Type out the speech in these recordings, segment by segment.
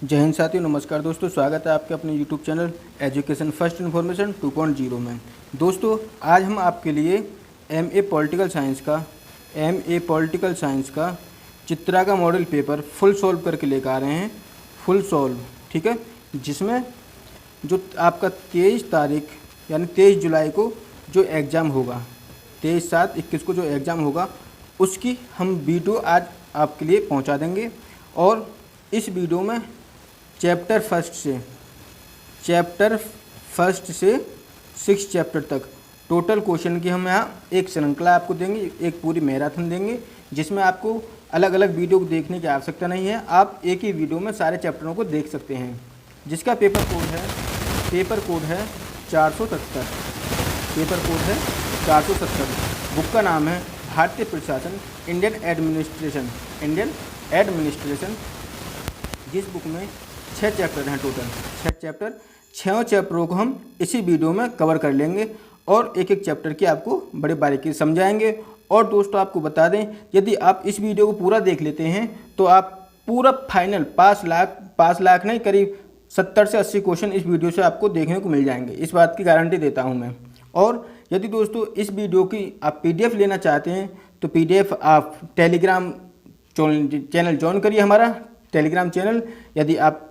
जय हिंद साथियों, नमस्कार दोस्तों। स्वागत है आपके अपने YouTube channel education first information 2.0 में। दोस्तों, आज हम आपके लिए एमए पॉलिटिकल साइंस का चित्रा का मॉडल पेपर फुल सॉल्व करके लेकर आ रहे हैं। फुल सॉल्व, ठीक है, जिसमें जो आपका 23 तारीख यानी 23 जुलाई को जो एग्ज़ाम होगा, 23/7/21 को जो एग्ज़ाम होगा उसकी हम वीडियो आज आपके लिए पहुंचा देंगे। और इस वीडियो में चैप्टर फर्स्ट से 6 चैप्टर तक टोटल क्वेश्चन की हम यहाँ एक श्रृंखला आपको देंगे, एक पूरी मैराथन देंगे, जिसमें आपको अलग अलग वीडियो को देखने की आवश्यकता नहीं है। आप एक ही वीडियो में सारे चैप्टरों को देख सकते हैं, जिसका पेपर कोड है 470। पेपर कोड है 470। बुक का नाम है भारतीय प्रशासन इंडियन एडमिनिस्ट्रेशन, जिस बुक में 6 चैप्टर हैं टोटल। 6 चैप्टरों को हम इसी वीडियो में कवर कर लेंगे और एक एक चैप्टर की आपको बड़े बारीकी से समझाएंगे। और दोस्तों, आपको बता दें, यदि आप इस वीडियो को पूरा देख लेते हैं तो आप पूरा फाइनल 5 लाख नहीं, करीब 70 से 80 क्वेश्चन इस वीडियो से आपको देखने को मिल जाएंगे। इस बात की गारंटी देता हूं मैं। और यदि दोस्तों इस वीडियो की आप PDF लेना चाहते हैं तो PDF आप टेलीग्राम चैनल ज्वाइन करिए, हमारा टेलीग्राम चैनल। यदि आप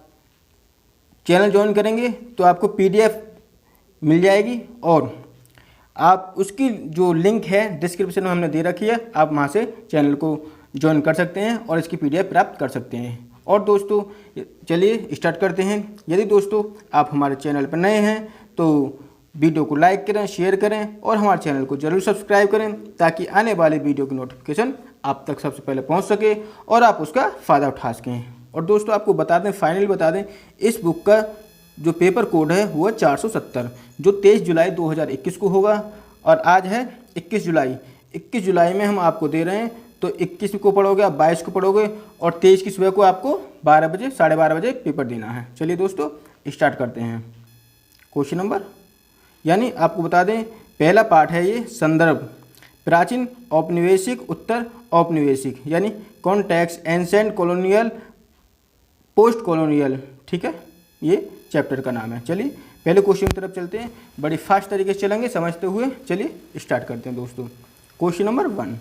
चैनल ज्वाइन करेंगे तो आपको PDF मिल जाएगी और आप उसकी जो लिंक है डिस्क्रिप्शन में हमने दे रखी है, आप वहाँ से चैनल को ज्वाइन कर सकते हैं और इसकी PDF प्राप्त कर सकते हैं। और दोस्तों, चलिए स्टार्ट करते हैं। यदि दोस्तों आप हमारे चैनल पर नए हैं तो वीडियो को लाइक करें, शेयर करें और हमारे चैनल को जरूर सब्सक्राइब करें, ताकि आने वाले वीडियो की नोटिफिकेशन आप तक सबसे पहले पहुंच सके और आप उसका फ़ायदा उठा सकें। और दोस्तों, आपको बता दें, फाइनली बता दें, इस बुक का जो पेपर कोड है वो 470, जो 23 जुलाई 2021 को होगा। और आज है 21 जुलाई। 21 जुलाई में हम आपको दे रहे हैं, तो 21 को पढ़ोगे, आप 22 को पढ़ोगे और 23 की सुबह को आपको 12 बजे 12:30 बजे पेपर देना है। चलिए दोस्तों, स्टार्ट करते हैं। क्वेश्चन नंबर, यानी आपको बता दें, पहला पार्ट है ये संदर्भ, प्राचीन औपनिवेशिक, उत्तर औपनिवेशिक, यानी context, ancient, colonial, post colonial, ठीक है, ये चैप्टर का नाम है। चलिए पहले क्वेश्चन की तरफ चलते हैं, बड़ी फास्ट तरीके से चलेंगे समझते हुए। चलिए स्टार्ट करते हैं दोस्तों। क्वेश्चन नंबर 1,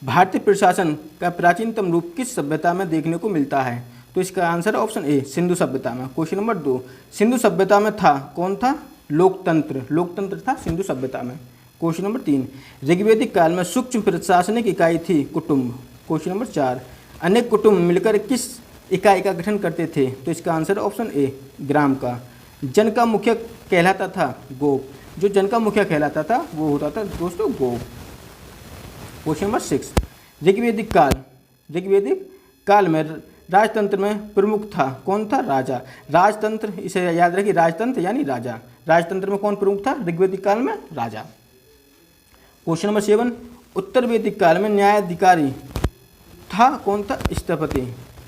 भारतीय प्रशासन का प्राचीनतम रूप किस सभ्यता में देखने को मिलता है? तो इसका आंसर ऑप्शन ए, सिंधु सभ्यता में। क्वेश्चन नंबर 2, सिंधु सभ्यता में था, कौन था? लोकतंत्र था सिंधु सभ्यता में। क्वेश्चन नंबर 3, ऋग्वैदिक काल में सूक्ष्म प्रशासनिक इकाई थी, कुटुंब। क्वेश्चन नंबर 4, अनेक कुटुंब मिलकर किस इकाई का गठन करते थे? तो इसका आंसर ऑप्शन ए, ग्राम का। जन का मुखिया कहलाता था गोप, जो जन का मुखिया कहलाता था वो होता था दोस्तों गोप। क्वेश्चन नंबर 6, ऋग्वैदिक काल में राजतंत्र में प्रमुख था, कौन था? राजा। राजतंत्र, इसे याद रखिए, राजतंत्र यानी राजा। राजतंत्र में कौन प्रमुख था ऋग्वैदिक काल में? राजा। क्वेश्चन नंबर 7, उत्तर वैदिक काल में न्यायाधिकारी था, कौन था? स्थपति।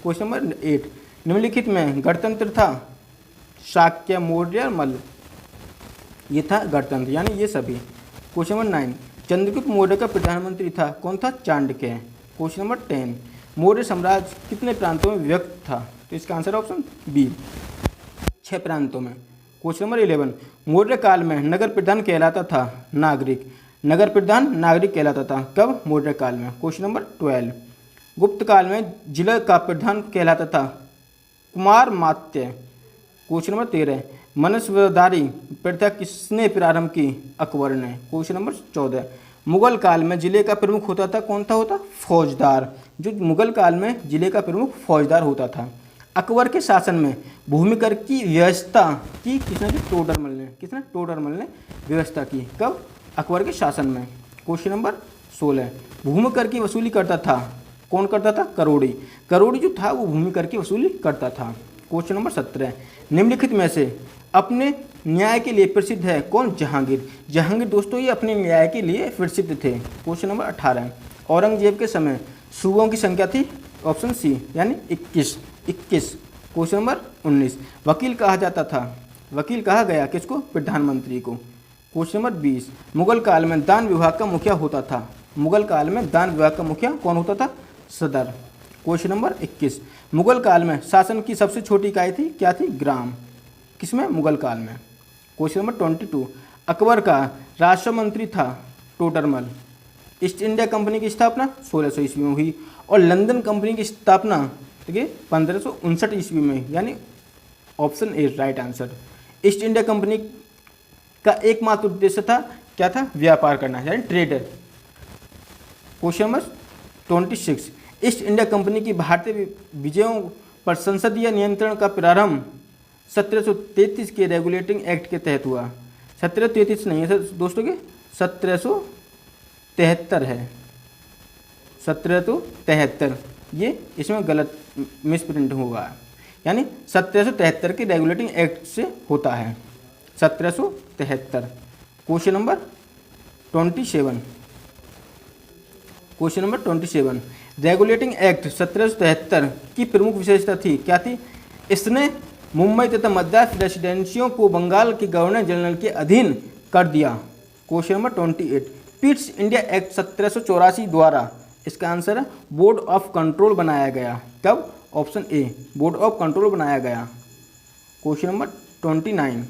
क्वेश्चन नंबर 8, निम्नलिखित में गणतंत्र था, शाक्य, मौर्य, मल्ल। ये था गणतंत्र, यानी ये सभी। क्वेश्चन नंबर 9, चंद्रगुप्त मौर्य का प्रधानमंत्री था, कौन था? चाणक्य। क्वेश्चन नंबर 10, मौर्य साम्राज्य कितने प्रांतों में विभक्त था? तो इसका आंसर ऑप्शन बी, 6 प्रांतों में। क्वेश्चन नंबर 11, मौर्य काल में नगर प्रधान कहलाता था नागरिक। नगर प्रधान नागरिक कहलाता था, कब? मौर्य काल में। क्वेश्चन नंबर 12, गुप्त काल में जिला का प्रधान कहलाता था कुमार मात्य। क्वेश्चन नंबर 13, मनसबदारी प्रथा किसने प्रारंभ की? अकबर ने। क्वेश्चन नंबर 14, मुगल काल में जिले का प्रमुख होता था, कौन था? होता फौजदार। जो मुगल काल में जिले का प्रमुख फौजदार होता था। अकबर के शासन में भूमि कर की व्यवस्था की किसने? टोडरमल ने। किसने? टोडरमल ने व्यवस्था की, कब? अकबर के शासन में। क्वेश्चन नंबर 16, भूमि कर की वसूली करता था, कौन करता था? करोड़ी। करोड़ी जो था वो भूमि कर की वसूली करता था। क्वेश्चन नंबर 17, निम्नलिखित में से अपने न्याय के लिए प्रसिद्ध है, कौन? जहांगीर। जहांगीर दोस्तों ये अपने न्याय के लिए प्रसिद्ध थे। क्वेश्चन नंबर 18, औरंगजेब के समय सूबों की संख्या थी, ऑप्शन सी, यानी 21। क्वेश्चन नंबर 19, वकील कहा जाता था, वकील कहा गया किसको? प्रधानमंत्री को। क्वेश्चन नंबर 20, मुगल काल में दान विभाग का मुखिया होता था। मुगल काल में दान विभाग का मुखिया कौन होता था? सदर। क्वेश्चन नंबर 21, मुगल काल में शासन की सबसे छोटी इकाई थी, क्या थी? ग्राम। किसमें? मुगल काल में। क्वेश्चन नंबर 22, अकबर का राष्ट्र मंत्री था टोडरमल। ईस्ट इंडिया कंपनी की स्थापना 1600 ईस्वी में हुई और लंदन कंपनी की स्थापना ठीक है 1559 ईस्वी में, यानी option A right answer. East India company का एकमात्र उद्देश्य था, क्या था? व्यापार करना, यानी trader. Question number 26, east India company की भारतीय विजयों पर संसदीय नियंत्रण का प्रारंभ 1733 के रेगुलेटिंग एक्ट के तहत हुआ। 1733 नहीं है दोस्तों के, 1773 है, 1773, ये इसमें गलत मिसप्रिंट हुआ है, यानी 1773 के रेगुलेटिंग एक्ट से होता है, 1773। Question number 27, question number 27, regulating act 1773 की प्रमुख विशेषता थी, क्या थी? इसने मुंबई तथा मद्रास रेसिडेंसियों को बंगाल के गवर्नर जनरल के अधीन कर दिया। Question number 28, Pitt's India act 1784 द्वारा, इसका आंसर है बोर्ड ऑफ कंट्रोल बनाया गया। कब? Option A, board of control बनाया गया। क्वेश्चन नंबर 29,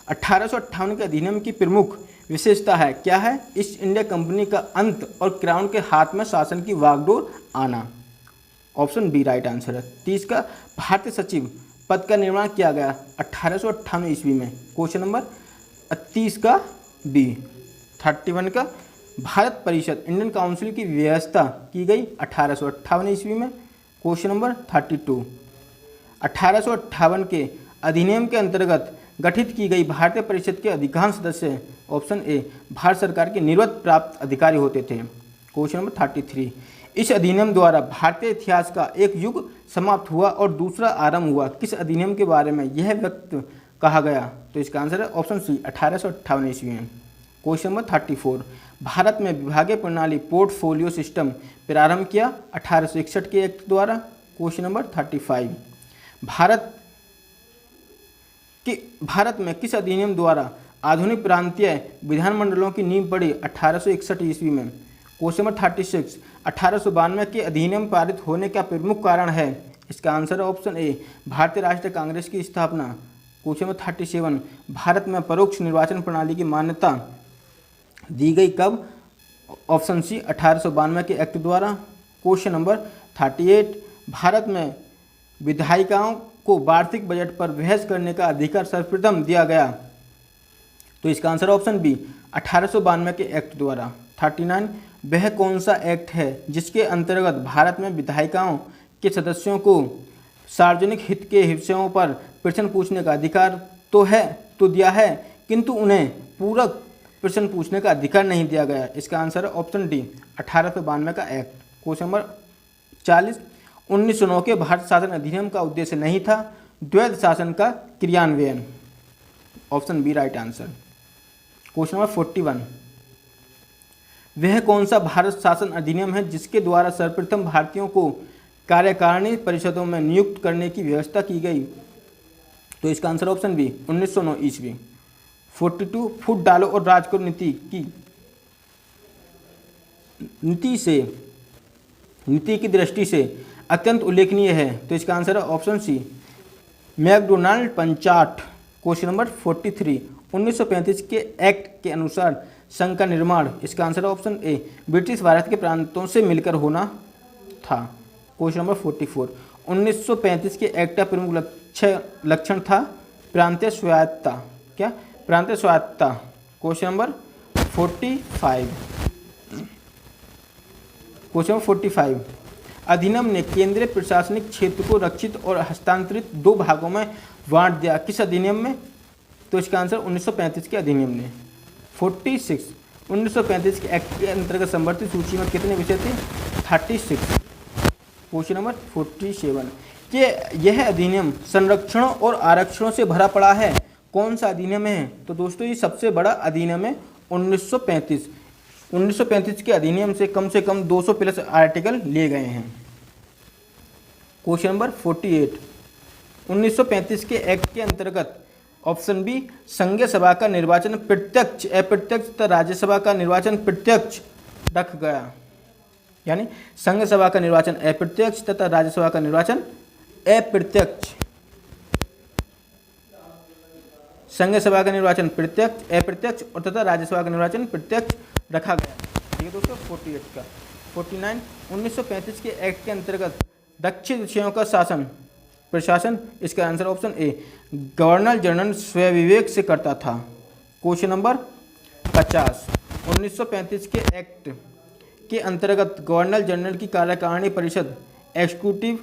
1858 के अधिनियम की प्रमुख विशेषता है, क्या है? ईस्ट इंडिया कंपनी का अंत और क्राउन के हाथ में शासन की वागडोर आना। ऑप्शन बी राइट आंसर है। 30 का भारतीय सचिव पद का निर्माण किया गया 1858 ईस्वी में। क्वेश्चन नंबर 30 का बी। 31 का भारत परिषद इंडियन काउंसिल की व्यवस्था की गई 1858 ईस्वी में। क्वेश्चन नंबर 32, 1858 के अधिनियम के अंतर्गत गठित की गई भारतीय परिषद के अधिकांश सदस्य, ऑप्शन ए, भारत सरकार के निवृत्त प्राप्त अधिकारी होते थे। क्वेश्चन नंबर 33, इस अधिनियम द्वारा भारतीय इतिहास का एक युग समाप्त हुआ और दूसरा आरंभ हुआ। किस अधिनियम के बारे में यह व्यक्त कहा गया? तो इसका आंसर है ऑप्शन सी, 1858 ईस्वी में। क्वेश्चन नंबर 34, भारत में विभागीय प्रणाली पोर्टफोलियो सिस्टम प्रारंभ किया 1861 के एक्ट द्वारा। क्वेश्चन नंबर 35, भारत में किस अधिनियम द्वारा आधुनिक प्रांतीय विधानमंडलों की नींव पड़ी 1861 ईस्वी में। क्वेश्चन नंबर 36, 1892 के अधिनियम पारित होने का प्रमुख कारण है। इसका आंसर है ऑप्शन ए, भारतीय राष्ट्रीय कांग्रेस की स्थापना। क्वेश्चन नंबर 37, भारत में परोक्ष निर्वाचन प्रणाली की मान्यता दी गई कब? ऑप्शन सी, 1892 के एक्ट द्वारा। क्वेश्चन नंबर 38, भारत में विधायिकाओं को वार्षिक बजट पर बहस करने का अधिकार सर्वप्रथम दिया गया। तो इसका आंसर ऑप्शन बी, 1892 के एक्ट द्वारा। 39, वह कौन सा एक्ट है जिसके अंतर्गत भारत में विधायिकाओं के सदस्यों को सार्वजनिक हित के विषयों पर प्रश्न पूछने का अधिकार तो दिया है, किंतु उन्हें पूरक प्रश्न पूछने का अधिकार नहीं दिया गया? इसका आंसर है ऑप्शन डी, 1892 का एक्ट। क्वेश्चन नंबर 40, 1909 के भारत शासन अधिनियम का उद्देश्य नहीं था द्वैध शासन का क्रियान्वयन। Option B right answer. Question number 41, वह कौन सा भारत शासन अधिनियम है जिसके द्वारा सर्वप्रथम भारतीयों को कार्यकारिणी परिषदों में नियुक्त करने की व्यवस्था की गई? तो इसका आंसर ऑप्शन बी, 1909 ईस्वी। 42, फूट डालो और राज करो नीति की दृष्टि से अत्यंत उल्लेखनीय है। तो इसका आंसर है ऑप्शन सी, मैकडोनाल्ड पंचाट। क्वेश्चन नंबर 43, 1935 के एक्ट के अनुसार संघ का निर्माण। इसका आंसर है ऑप्शन ए, ब्रिटिश भारत के प्रांतों से मिलकर होना था। क्वेश्चन नंबर 44, 1935 के एक्ट का प्रमुख लक्षण था प्रांतीय स्वायत्तता। क्या? प्रांतीय स्वायत्तता। क्वेश्चन नंबर 45, क्वेश्चन नंबर 45, अधिनियम ने केंद्रीय प्रशासनिक क्षेत्र को रक्षित और हस्तांतरित दो भागों में बांट दिया। किस अधिनियम में? तो इसका आंसर 1935 के अधिनियम ने। 46, 1935 के एक्ट के अंतर्गत संवर्धित सूची में कितने विषय थे? 36। क्वेश्चन नंबर 47, कि यह अधिनियम संरक्षणों और आरक्षणों से भरा पड़ा है, कौन सा अधिनियम है? तो दोस्तों ये सबसे बड़ा अधिनियम है 1935। 1935 के अधिनियम से कम 200 प्लस आर्टिकल लिए गए हैं। क्वेश्चन नंबर 48, 1935 के एक्ट के अंतर्गत ऑप्शन बी, संघीय सभा का निर्वाचन प्रत्यक्ष, अप्रत्यक्ष तथा राज्यसभा का निर्वाचन प्रत्यक्ष रखा गया। यानी संघ सभा का निर्वाचन अप्रत्यक्ष तथा राज्यसभा का निर्वाचन अप्रत्यक्ष। संघ सभा का निर्वाचन प्रत्यक्ष, अप्रत्यक्ष और तथा राज्यसभा का निर्वाचन प्रत्यक्ष रखा गया। ठीक है दोस्तों। 48 का 49 1935 के एक्ट के अंतर्गत दक्षिण विषयों का शासन प्रशासन, इसका answer option A governor general स्वविवेक से करता था। क्वेश्चन नंबर 50 1935 के एक्ट के अंतर्गत गवर्नर जनरल की कार्यकारिणी परिषद एग्जीक्यूटिव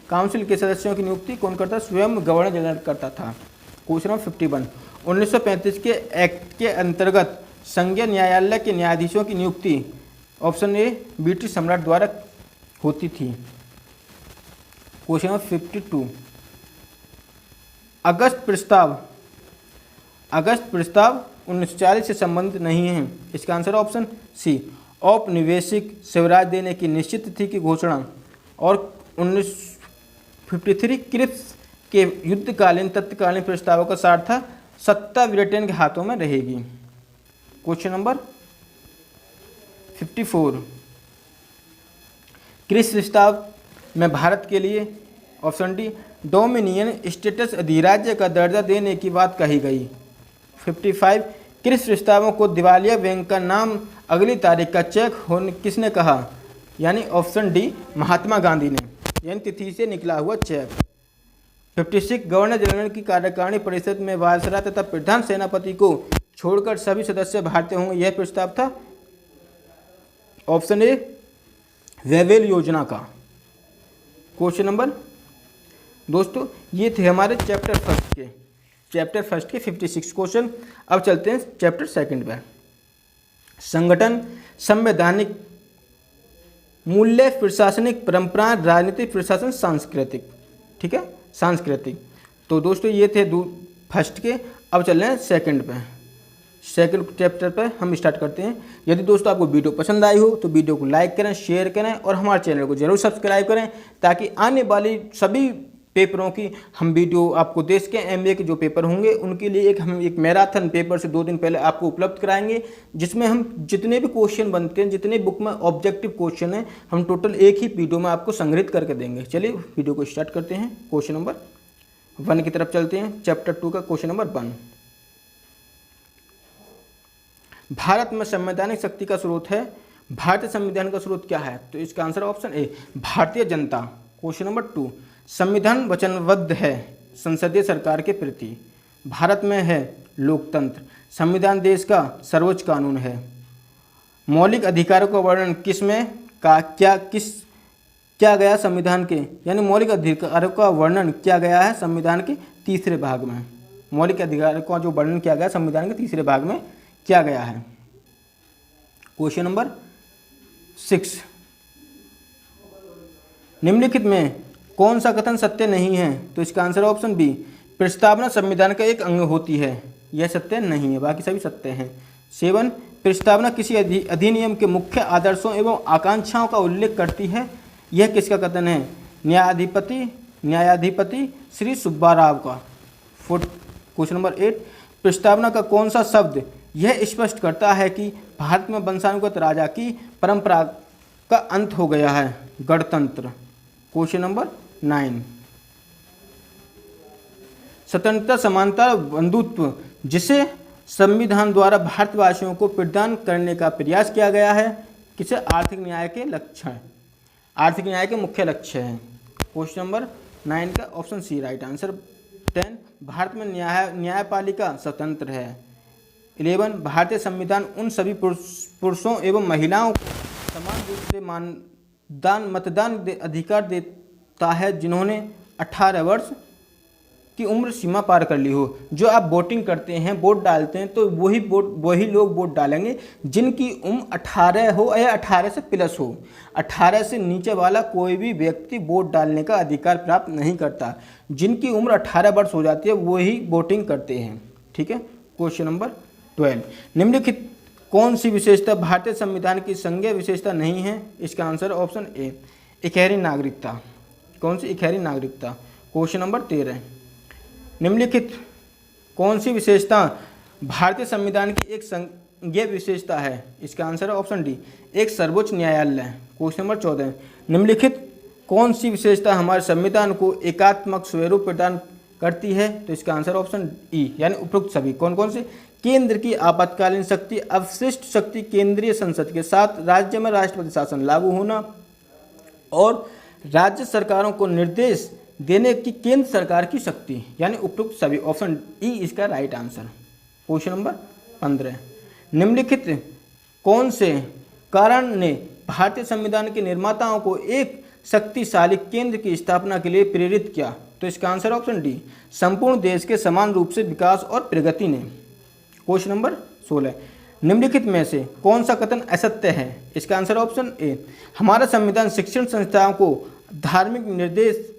काउंसिल के सदस्यों की नियुक्ति कौन करता? स्वयं गवर्नर जनरल करता था। क्वेश्चन नंबर 51 1935 के एक्ट के अंतर्गत संघीय न्यायालय के न्यायाधीशों की नियुक्ति ऑप्शन ए ब्रिटिश सम्राट द्वारा होती थी। क्वेश्चन नंबर 52 अगस्त प्रस्ताव 1940 से संबंधित नहीं है। इसका आंसर ऑप्शन सी औपनिवेशिक स्वराज देने की निश्चित तिथि की घोषणा और 1953 क्रिप्स के युद्धकालीन तत्कालीन प्रस्तावों का सार था सत्ता ब्रिटेन के हाथों में रहेगी। क्वेश्चन नंबर 54 क्रिप्स प्रस्ताव में भारत के लिए ऑप्शन डी डोमिनियन स्टेटस अधिराज्य का दर्जा देने की बात कही गई। 55 क्रिप्स प्रस्तावों को दिवालिया बैंक का नाम अगली तारीख का चेक होने किसने कहा? यानी ऑप्शन डी महात्मा गांधी ने, यानी तिथि से निकला हुआ चेक। 56 गवर्नर जनरल की कार्यकारिणी परिषद में वायसराय तथा प्रधान सेनापति को छोड़कर सभी सदस्य भारतीय होंगे, यह प्रस्ताव था ऑप्शन ए वेवेल योजना का। क्वेश्चन नंबर दोस्तों ये थे हमारे चैप्टर फर्स्ट के 56 क्वेश्चन। अब चलते हैं चैप्टर सेकंड पे। संगठन, संवैधानिक मूल्य, प्रशासनिक परंपरा, राजनीतिक प्रशासन, सांस्कृतिक। ठीक है, सांस्कृतिक। तो दोस्तों ये थे फर्स्ट के। अब चल रहे हैं सेकंड पे। सेकंड चैप्टर पे हम स्टार्ट करते हैं। यदि दोस्तों आपको वीडियो पसंद आई हो तो वीडियो को लाइक करें, शेयर करें और हमारे चैनल को जरूर सब्सक्राइब करें ताकि आने वाली सभी पेपरों की हम वीडियो आपको दे सकें। एमबीए के जो पेपर होंगे उनके लिए हम एक मैराथन पेपर से 2 दिन पहले आपको उपलब्ध कराएंगे, जिसमें हम जितने भी क्वेश्चन बनते हैं, जितने बुक में ऑब्जेक्टिव क्वेश्चन हैं, हम टोटल एक ही वीडियो में आपको संग्रहित करके देंगे। चलिए वीडियो को स्टार्ट करते हैं। क्वेश्चन नंबर 1 की तरफ चलते हैं। चैप्टर 2 का क्वेश्चन नंबर 1। भारत में संवैधानिक शक्ति का स्रोत है। भारतीय संविधान का स्रोत क्या है? तो इसका आंसर ऑप्शन ए भारतीय जनता। क्वेश्चन नंबर 2 संविधान वचनबद्ध है संसदीय सरकार के प्रति। भारत में है लोकतंत्र। संविधान देश का सर्वोच्च कानून है। मौलिक अधिकारों का वर्णन किसमें क्या गया संविधान के, यानी मौलिक अधिकारों का वर्णन किया गया है संविधान के 3रे भाग में। मौलिक अधिकारों का जो वर्णन किया गया संविधान के 3रे भाग में किया गया है। क्वेश्चन नंबर 6 निम्नलिखित में कौन सा कथन सत्य नहीं है? तो इसका आंसर ऑप्शन बी प्रस्तावना संविधान का एक अंग होती है, यह सत्य नहीं है, बाकी सभी सत्य हैं। 7 प्रस्तावना किसी अधिनियम के मुख्य आदर्शों एवं आकांक्षाओं का उल्लेख करती है, यह किसका कथन है? न्यायाधिपति श्री सुब्बा राव का। क्वेश्चन नंबर 8 प्रस्तावना का कौन सा शब्द यह स्पष्ट करता है कि भारत में वंशानुगत राजा की परंपरा का अंत हो गया है? गणतंत्र। क्वेश्चन नंबर 9 स्वतंत्रता, समानता, बंधुत्व जिसे संविधान द्वारा भारतवासियों को प्रदान करने का प्रयास किया गया है, किसे आर्थिक न्याय के लक्ष्य, आर्थिक न्याय के मुख्य लक्ष्य हैं। क्वेश्चन नंबर 9 का option C right answer. 10 Bharat में न्यायपालिका स्वतंत्र है। 11 भारतीय संविधान उन सभी पुरुषों एवं महिलाओं को समान रूप से मतदान अधिकार देता है जिन्होंने 18 वर्ष की उम्र सीमा पार कर ली हो। जो आप वोटिंग करते हैं, वोट डालते हैं, तो वही लोग वोट डालेंगे जिनकी उम्र 18 हो या 18 से प्लस हो। 18 से नीचे वाला कोई भी व्यक्ति वोट डालने का अधिकार प्राप्त नहीं करता। जिनकी उम्र 18 वर्ष हो जाती है वही वोटिंग करते हैं। ठीक है। क्वेश्चन नंबर 12 निम्नलिखित कौन सी विशेषता भारतीय संविधान की संज्ञेय विशेषता नहीं है? इसका आंसर ऑप्शन ए इकहरी नागरिकता। कौन सी? इकहरी नागरिकता। क्वेश्चन नंबर 13 निम्नलिखित कौन सी विशेषता भारतीय संविधान की एक ये विशेषता है? इसका आंसर है ऑप्शन डी, एक सर्वोच्च न्यायालय। क्वेश्चन नंबर 14, निम्नलिखित कौन सी विशेषता हमारे संविधान को एकात्मक स्वरूप प्रदान करती है? तो इसका आंसर ऑप्शन ई, यानी उपरोक्त सभी। कौन कौन से? केंद्र की आपातकालीन शक्ति, अवशिष्ट शक्ति केंद्रीय संसद के साथ, राज्य में राष्ट्रपति शासन लागू होना और राज्य सरकारों को निर्देश देने की केंद्र सरकार की शक्ति, यानी उपरोक्त सभी। ऑप्शन ई इसका राइट आंसर। क्वेश्चन नंबर 15, निम्नलिखित कौन से कारण ने भारतीय संविधान के निर्माताओं को एक शक्तिशाली केंद्र की स्थापना के लिए प्रेरित किया? तो इसका आंसर ऑप्शन डी, संपूर्ण देश के समान रूप से विकास और प्रगति ने। क्वेश्चन नंबर 16, निम्नलिखित में से कौन सा कथन असत्य है? इसका आंसर ऑप्शन ए, हमारा संविधान शिक्षण संस्थाओं को धार्मिक निर्देश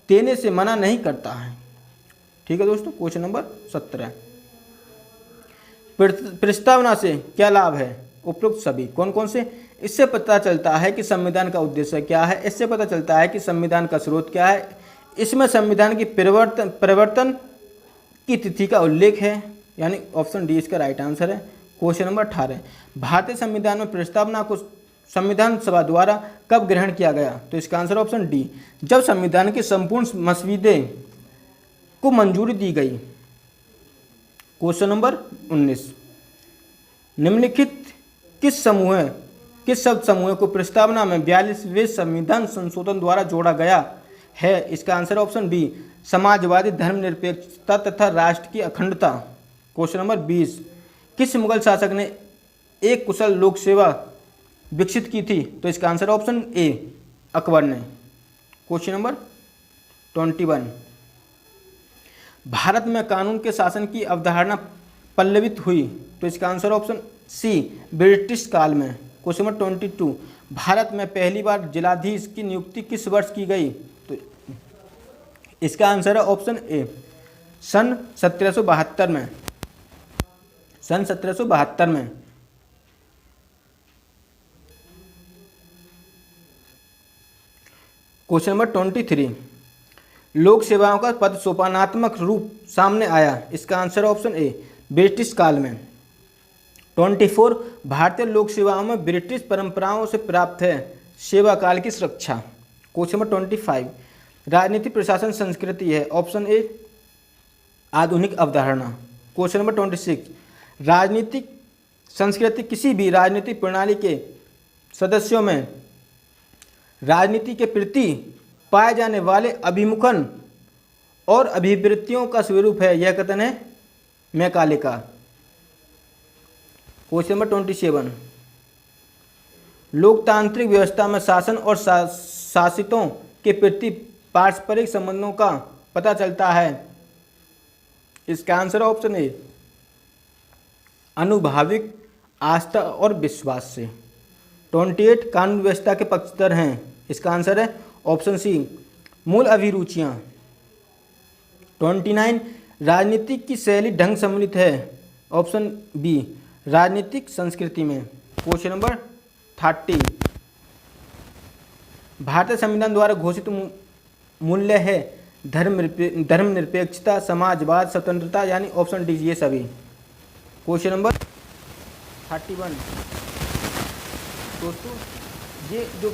देने से मना नहीं करता है। ठीक है दोस्तों। क्वेश्चन नंबर 17, प्रस्तावना से क्या लाभ है? उपरोक्त सभी। कौन कौन से? इससे पता चलता है कि संविधान का उद्देश्य क्या है, इससे पता चलता है कि संविधान का स्रोत क्या है, इसमें संविधान की परिवर्तन की तिथि का उल्लेख है, यानी ऑप्शन डी इसका राइट आंसर है। क्वेश्चन नंबर 18, भारतीय संविधान में प्रस्तावना को संविधान सभा द्वारा कब ग्रहण किया गया? तो इसका आंसर ऑप्शन डी, जब संविधान के संपूर्ण मसौदे को मंजूरी दी गई। क्वेश्चन नंबर 19, निम्नलिखित किस शब्द समूह को प्रस्तावना में 42वें संविधान संशोधन द्वारा जोड़ा गया है? इसका आंसर ऑप्शन बी, समाजवादी, धर्मनिरपेक्षता तथा राष्ट्र की अखंडता। क्वेश्चन नंबर 20, किस मुगल शासक ने एक कुशल लोक सेवा विकसित की थी? तो इसका आंसर ऑप्शन ए, अकबर ने। क्वेश्चन नंबर 21, भारत में कानून के शासन की अवधारणा पल्लवित हुई? तो इसका आंसर ऑप्शन सी, ब्रिटिश काल में। क्वेश्चन नंबर 22, भारत में पहली बार जिलाधीश की नियुक्ति किस वर्ष की गई? तो इसका आंसर है ऑप्शन ए, सन 1772 में। सन 1772 में। क्वेश्चन नंबर 23, लोक सेवाओं का पद सोपानात्मक रूप सामने आया? इसका आंसर ऑप्शन ए, ब्रिटिश काल में। 24, भारतीय लोक सेवाओं में ब्रिटिश परंपराओं से प्राप्त है सेवा काल की सुरक्षा। क्वेश्चन नंबर 25, राजनीतिक प्रशासन संस्कृति है? ऑप्शन ए, आधुनिक अवधारणा। क्वेश्चन नंबर 26, राजनीतिक संस्कृति किसी भी राजनीतिक प्रणाली के सदस्यों में राजनीति के प्रति पाए जाने वाले अभिमुखन और अभिवृत्तियों का स्वरूप है, यह कथन है मैकाले का। क्वेश्चन नंबर 27, लोकतांत्रिक व्यवस्था में शासन और शासितों के प्रति पारस्परिक संबंधों का पता चलता है? इसका आंसर ऑप्शन ए, अनुभाविक आस्था और विश्वास से। 28, कानून व्यवस्था के पक्षधर हैं? इसका आंसर है ऑप्शन सी, मूल अभिरुचियां। 29, राजनीति की शैली ढंग सम्मिलित है? ऑप्शन बी, राजनीतिक संस्कृति में। क्वेश्चन नंबर 30, भारतीय संविधान द्वारा घोषित मूल्य है धर्मनिरपेक्षता, समाजवाद, स्वतंत्रता, यानी ऑप्शन डी ये सभी। क्वेश्चन नंबर 31, दोस्तों ये जो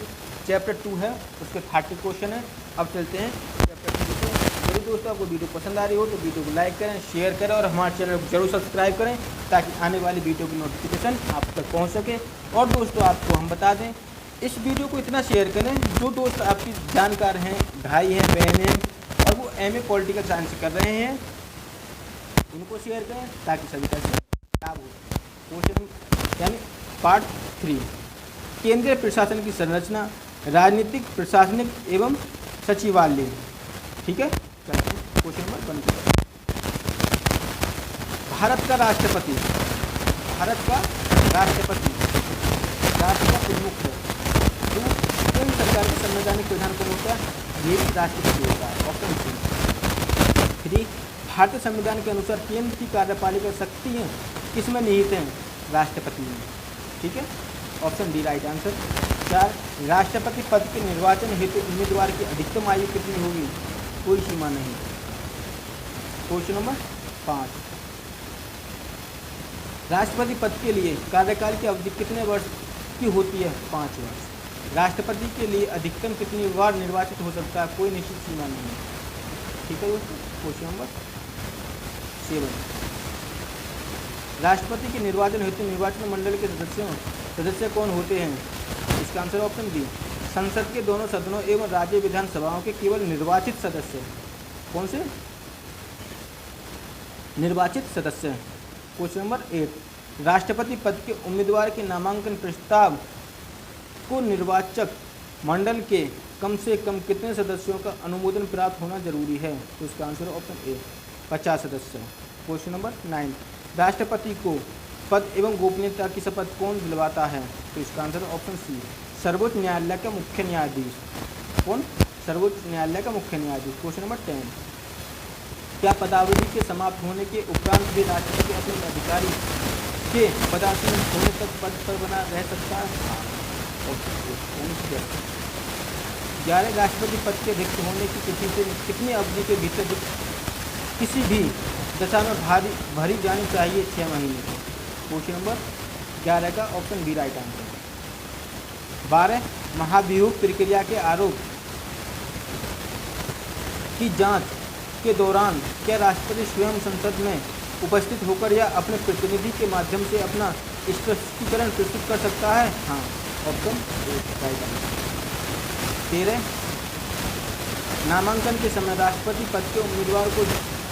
चैप्टर 2 है उसके 30 क्वेश्चन है। अब चलते हैं चैप्टर 3 को। यदि दोस्तों आपको वीडियो पसंद आ रही हो तो वीडियो को लाइक करें, शेयर करें और हमारे चैनल को जरूर सब्सक्राइब करें ताकि आने वाली वीडियो की नोटिफिकेशन आप तक पहुंच सके। और दोस्तों आपको हम बता दें, इस वीडियो को इतना शेयर करें जो दोस्त आपकी जानकार हैं, भाई हैं, बहन हैं और वो MA पॉलिटिकल साइंस कर रहे हैं, उनको शेयर करें ताकि सभी का लाभ हो। क्वेश्चन यानी पार्ट 3, केंद्रीय प्रशासन की संरचना, राजनीतिक, प्रशासनिक एवं सचिवालय। ठीक है, क्वेश्चन नंबर 1, भारत का राष्ट्रपति राष्ट्र का प्रमुख है। जो केंद्र सरकार के संवैधानिक प्रधान कौन होता है? ये राष्ट्रपति होता है। ऑप्शन सी। 3, भारतीय संविधान के अनुसार केंद्र की कार्यपालिका शक्तियाँ किसमें निहित हैं? राष्ट्रपति में। ठीक है, ऑप्शन डी राइट आंसर। 4, राष्ट्रपति पद के निर्वाचन हेतु उम्मीदवार की अधिकतम आयु कितनी होगी? कोई सीमा नहीं। क्वेश्चन नंबर 5, राष्ट्रपति पद के लिए कार्यकाल की अवधि कितने वर्ष की होती है? 5 वर्ष। राष्ट्रपति के लिए अधिकतम कितनी बार निर्वाचित हो सकता है? कोई निश्चित सीमा नहीं है। ठीक है दोस्तों। क्वेश्चन नंबर 7, राष्ट्रपति के निर्वाचन हेतु निर्वाचन मंडल के सदस्य कौन होते हैं? इसका आंसर ऑप्शन बी, संसद के दोनों सदनों एवं राज्य विधानसभाओं के केवल निर्वाचित सदस्य। कौन से? निर्वाचित सदस्य। क्वेश्चन नंबर 8, राष्ट्रपति पद के उम्मीदवार के नामांकन प्रस्ताव को निर्वाचक मंडल के कम से कम कितने सदस्यों का अनुमोदन प्राप्त होना जरूरी है? तो इसका आंसर ऑप्शन ए, 50 सदस्य। क्वेश्चन नंबर 9, राष्ट्रपति को पद एवं गोपनीयता की शपथ कौन दिलवाता है? तो इसका आंसर ऑप्शन सी, सर्वोच्च न्यायालय का मुख्य न्यायाधीश। कौन? सर्वोच्च न्यायालय का मुख्य न्यायाधीश। क्वेश्चन नंबर 10, क्या पदावधि के समाप्त होने के उपरांत भी राष्ट्रपति अपने अधिकारी के पदासीन होने तक पद पर बना रह सकता है? 11 राष्ट्रपति पद के रिक्त होने की तिथि से कितनी अवधि के भीतर किसी भी दशा में भरी जानी चाहिए? 6 महीने। क्वेश्चन नंबर 11 का ऑप्शन बी राइट आंसर। 12 महाभियोग प्रक्रिया के आरोप की जांच के दौरान क्या राष्ट्रपति स्वयं संसद में उपस्थित होकर या अपने प्रतिनिधि के माध्यम से अपना स्पष्टीकरण प्रस्तुत कर सकता है? हाँ, ऑप्शन ए राइट आंसर। 13 नामांकन के समय राष्ट्रपति पद के उम्मीदवार को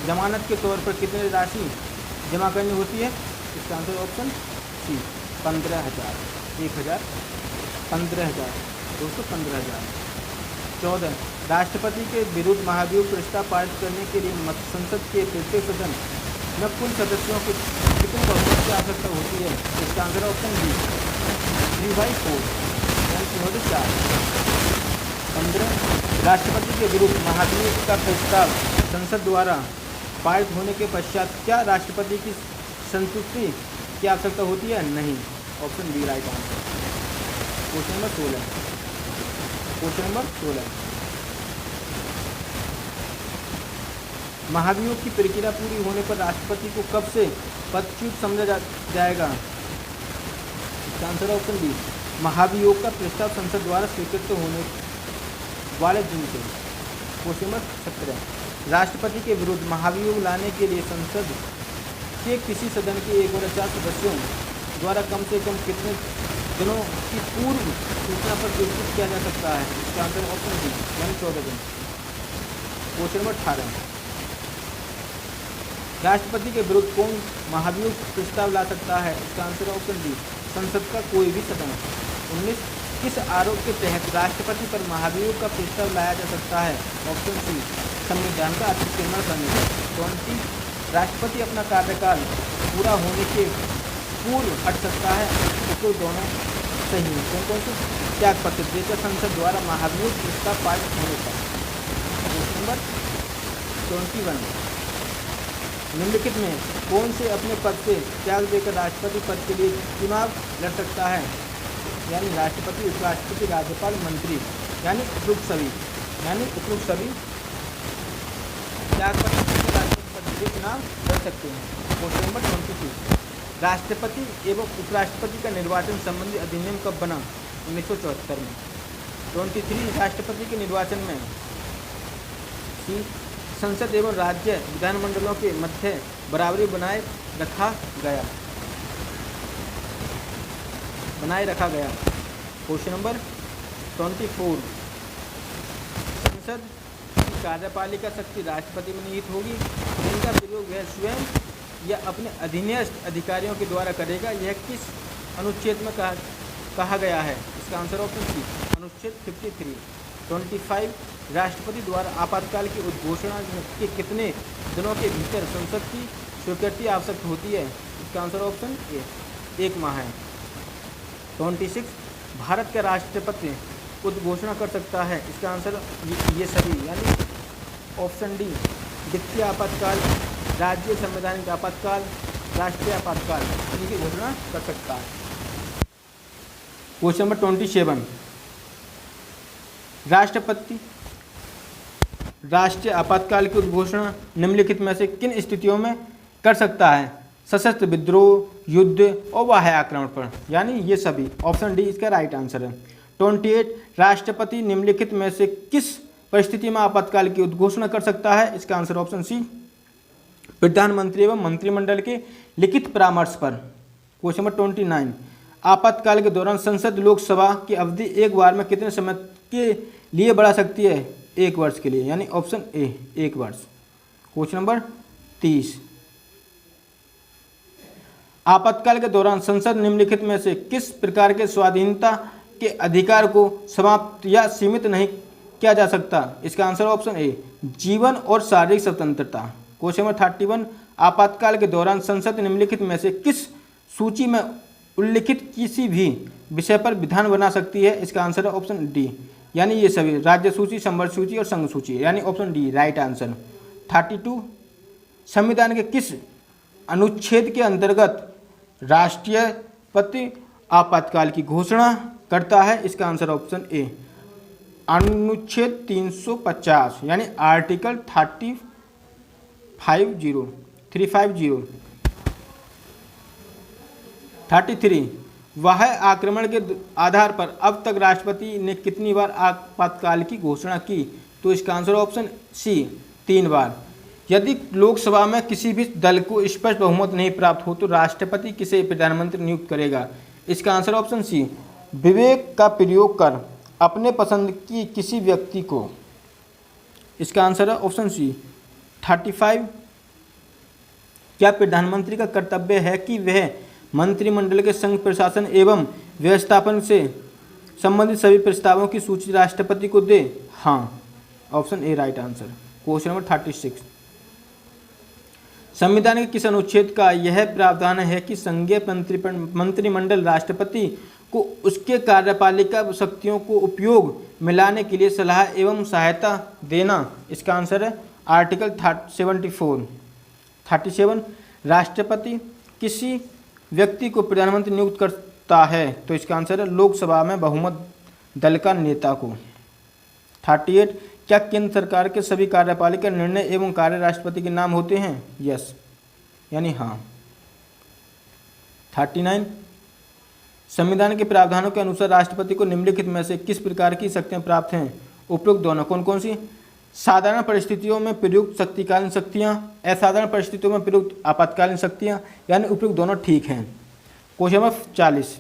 जमानत के तौर पर कितनी राशि जमा करनी होती है? इसका आंसर ऑप्शन सी, 15,000। 1,000, 15,000 दोस्तों, 15,000। 14 राष्ट्रपति के विरुद्ध महाभियोग प्रस्ताव पारित करने के लिए संसद के प्रत्येक सदन में कुल सदस्यों के कितने बहुमत की आवश्यकता होती है? इसका आंसर ऑप्शन बी, 3/4 यानी 4। 15 राष्ट्रपति के विरुद्ध महाभियोग का प्रस्ताव संसद द्वारा पारित होने के पश्चात क्या राष्ट्रपति की संतुष्टि की आवश्यकता होती है? नहीं, option B right answer. Question number 16, question number 16, महाभियोग की प्रक्रिया पूरी होने पर राष्ट्रपति को कब से पदच्युत समझा जाएगा? इसका आंसर ऑप्शन बी, महाभियोग का प्रस्ताव संसद द्वारा स्वीकृत होने वाले दिन से। क्वेश्चन नंबर 17, राष्ट्रपति के विरुद्ध महाभियोग लाने के लिए संसद के किसी सदन के 1 और 4 सदस्यों द्वारा कम से कम कितने दिनों की पूर्व सूचना पर प्रस्तुत किया जा सकता है? इसका आंसर ऑप्शन डी, यानी 14 दिन। क्वेश्चन नंबर 18, राष्ट्रपति के विरुद्ध कौन महाभियोग प्रस्ताव ला सकता है? इसका आंसर ऑप्शन डी, संसद का कोई भी सदन। 19 किस आरोप के तहत राष्ट्रपति पर महाभियोग का प्रस्ताव लाया जा सकता है? ऑप्शन सी, संविधान का अतिक्रमण करने पर। 20 राष्ट्रपति अपना कार्यकाल पूरा होने के पूर्व हट सकता है? उपरोक्त दोनों सही हैं। कौन से? त्यागपत्र देकर संसद द्वारा महाभियोग प्रस्ताव पारित होने पर। क्वेश्चन नंबर 21, निम्नलिखित में कौन से अपने पद से त्याग देकर राष्ट्रपति पद के लिए चुनाव लड़ सकता है? यानी राष्ट्रपति, उपराष्ट्रपति, राज्यपाल, मंत्री, यानी उपयुक्त सभी त्यागपत्र राष्ट्रपति पद के लिए चुनाव लड़ सकते हैं। क्वेश्चन नंबर 22, राष्ट्रपति एवं उपराष्ट्रपति का निर्वाचन संबंधी अधिनियम कब बना? 1974 में। 23 राष्ट्रपति के निर्वाचन में संसद एवं राज्य विधानमंडलों के मध्य बराबरी बनाए रखा गया। क्वेश्चन नंबर 24, संसद की कार्यपालिका शक्ति राष्ट्रपति में निहित होगी, जिनका प्रयोग वह स्वयं या अपने अधीनस्थ अधिकारियों के द्वारा करेगा। यह किस अनुच्छेद में कहा गया है? इसका आंसर ऑप्शन सी, अनुच्छेद 53। 25 राष्ट्रपति द्वारा आपातकाल की उद्घोषणा के कितने दिनों के भीतर संसद की स्वीकृति आवश्यक होती है? इसका आंसर ऑप्शन ए, 1 माह है। 26 भारत का राष्ट्रपति उद्घोषणा कर सकता है? इसका आंसर ये सभी, यानी ऑप्शन डी, वित्तीय आपातकाल, राज्य संवैधानिक आपातकाल, राष्ट्रीय आपातकाल, इनकी घोषणा कर सकता है। क्वेश्चन नंबर 27, राष्ट्रपति राष्ट्रीय आपातकाल की उद्घोषणा निम्नलिखित में से किन स्थितियों में कर सकता है? सशस्त्र विद्रोह, युद्ध और बाह्य आक्रमण पर, यानी ये सभी। ऑप्शन डी इसका राइट आंसर है। 28 राष्ट्रपति निम्नलिखित में से किस परिस्थिति में आपातकाल की उद्घोषणा कर सकता है? इसका आंसर ऑप्शन सी प्रधानमंत्री एवं मंत्रिमंडल के लिखित परामर्श पर। क्वेश्चन नंबर 29 आपातकाल के दौरान संसद लोकसभा की अवधि एक बार में कितने समय के लिए बढ़ा सकती है? 1 वर्ष के लिए, यानी ऑप्शन ए 1 वर्ष। क्वेश्चन नंबर 30 आपातकाल के दौरान संसद निम्नलिखित में से किस प्रकार के स्वाधीनता के अधिकार को समाप्त या सीमित नहीं किया जा सकता? इसका आंसर ऑप्शन ए जीवन और शारीरिक स्वतंत्रता। क्वेश्चन नंबर 31 आपातकाल के दौरान संसद निम्नलिखित में से किस सूची में उल्लिखित किसी भी विषय पर विधान बना सकती है? इसका आंसर है ऑप्शन डी, यानी ये सभी राज्य सूची, संवर्ग सूची और संघ सूची, यानी ऑप्शन डी राइट आंसर। 32 संविधान के किस अनुच्छेद के अंतर्गत राष्ट्रपति आपातकाल की घोषणा करता है? इसका आंसर ऑप्शन ए अनुच्छेद 350, यानी आर्टिकल 350। 33 वह आक्रमण के आधार पर अब तक राष्ट्रपति ने कितनी बार आपातकाल की घोषणा की? तो इसका आंसर ऑप्शन सी 3 बार। यदि लोकसभा में किसी भी दल को स्पष्ट बहुमत नहीं प्राप्त हो तो राष्ट्रपति किसे प्रधानमंत्री नियुक्त करेगा? इसका आंसर ऑप्शन सी विवेक का प्रयोग कर अपने पसंद की किसी व्यक्ति को। इसका आंसर है ऑप्शन सी 35 क्या प्रधानमंत्री का कर्तव्य है कि वह मंत्रिमंडल के संघ प्रशासन एवं व्यवस्थापन से संबंधित सभी प्रस्तावों की सूची राष्ट्रपति को दे? हाँ, option A right answer. Question number 36 संविधान के किस अनुच्छेद का यह प्रावधान है कि संघीय मंत्रिमंडल राष्ट्रपति को उसके कार्यपालिका शक्तियों को उपयोग में लाने के लिए सलाह एवं सहायता देना? इसका आंसर है आर्टिकल 74। 37 राष्ट्रपति किसी व्यक्ति को प्रधानमंत्री नियुक्त करता है? तो इसका आंसर है लोकसभा में बहुमत दल का नेता को। 38 क्या केंद्र सरकार के सभी कार्यपालिका निर्णय एवं कार्य राष्ट्रपति के नाम होते हैं? यस, यानी हाँ। 39 संविधान के प्रावधानों के अनुसार राष्ट्रपति को निम्नलिखित में से किस प्रकार की शक्तियां प्राप्त हैं? उपयुक्त दोनों। कौन कौन सी? साधारण परिस्थितियों में प्रयुक्त शक्तिकालीन शक्तियां, असाधारण परिस्थितियों में प्रयुक्त आपातकालीन शक्तियां, यानी उपयुक्त दोनों ठीक हैं। क्वेश्चन नंबर 40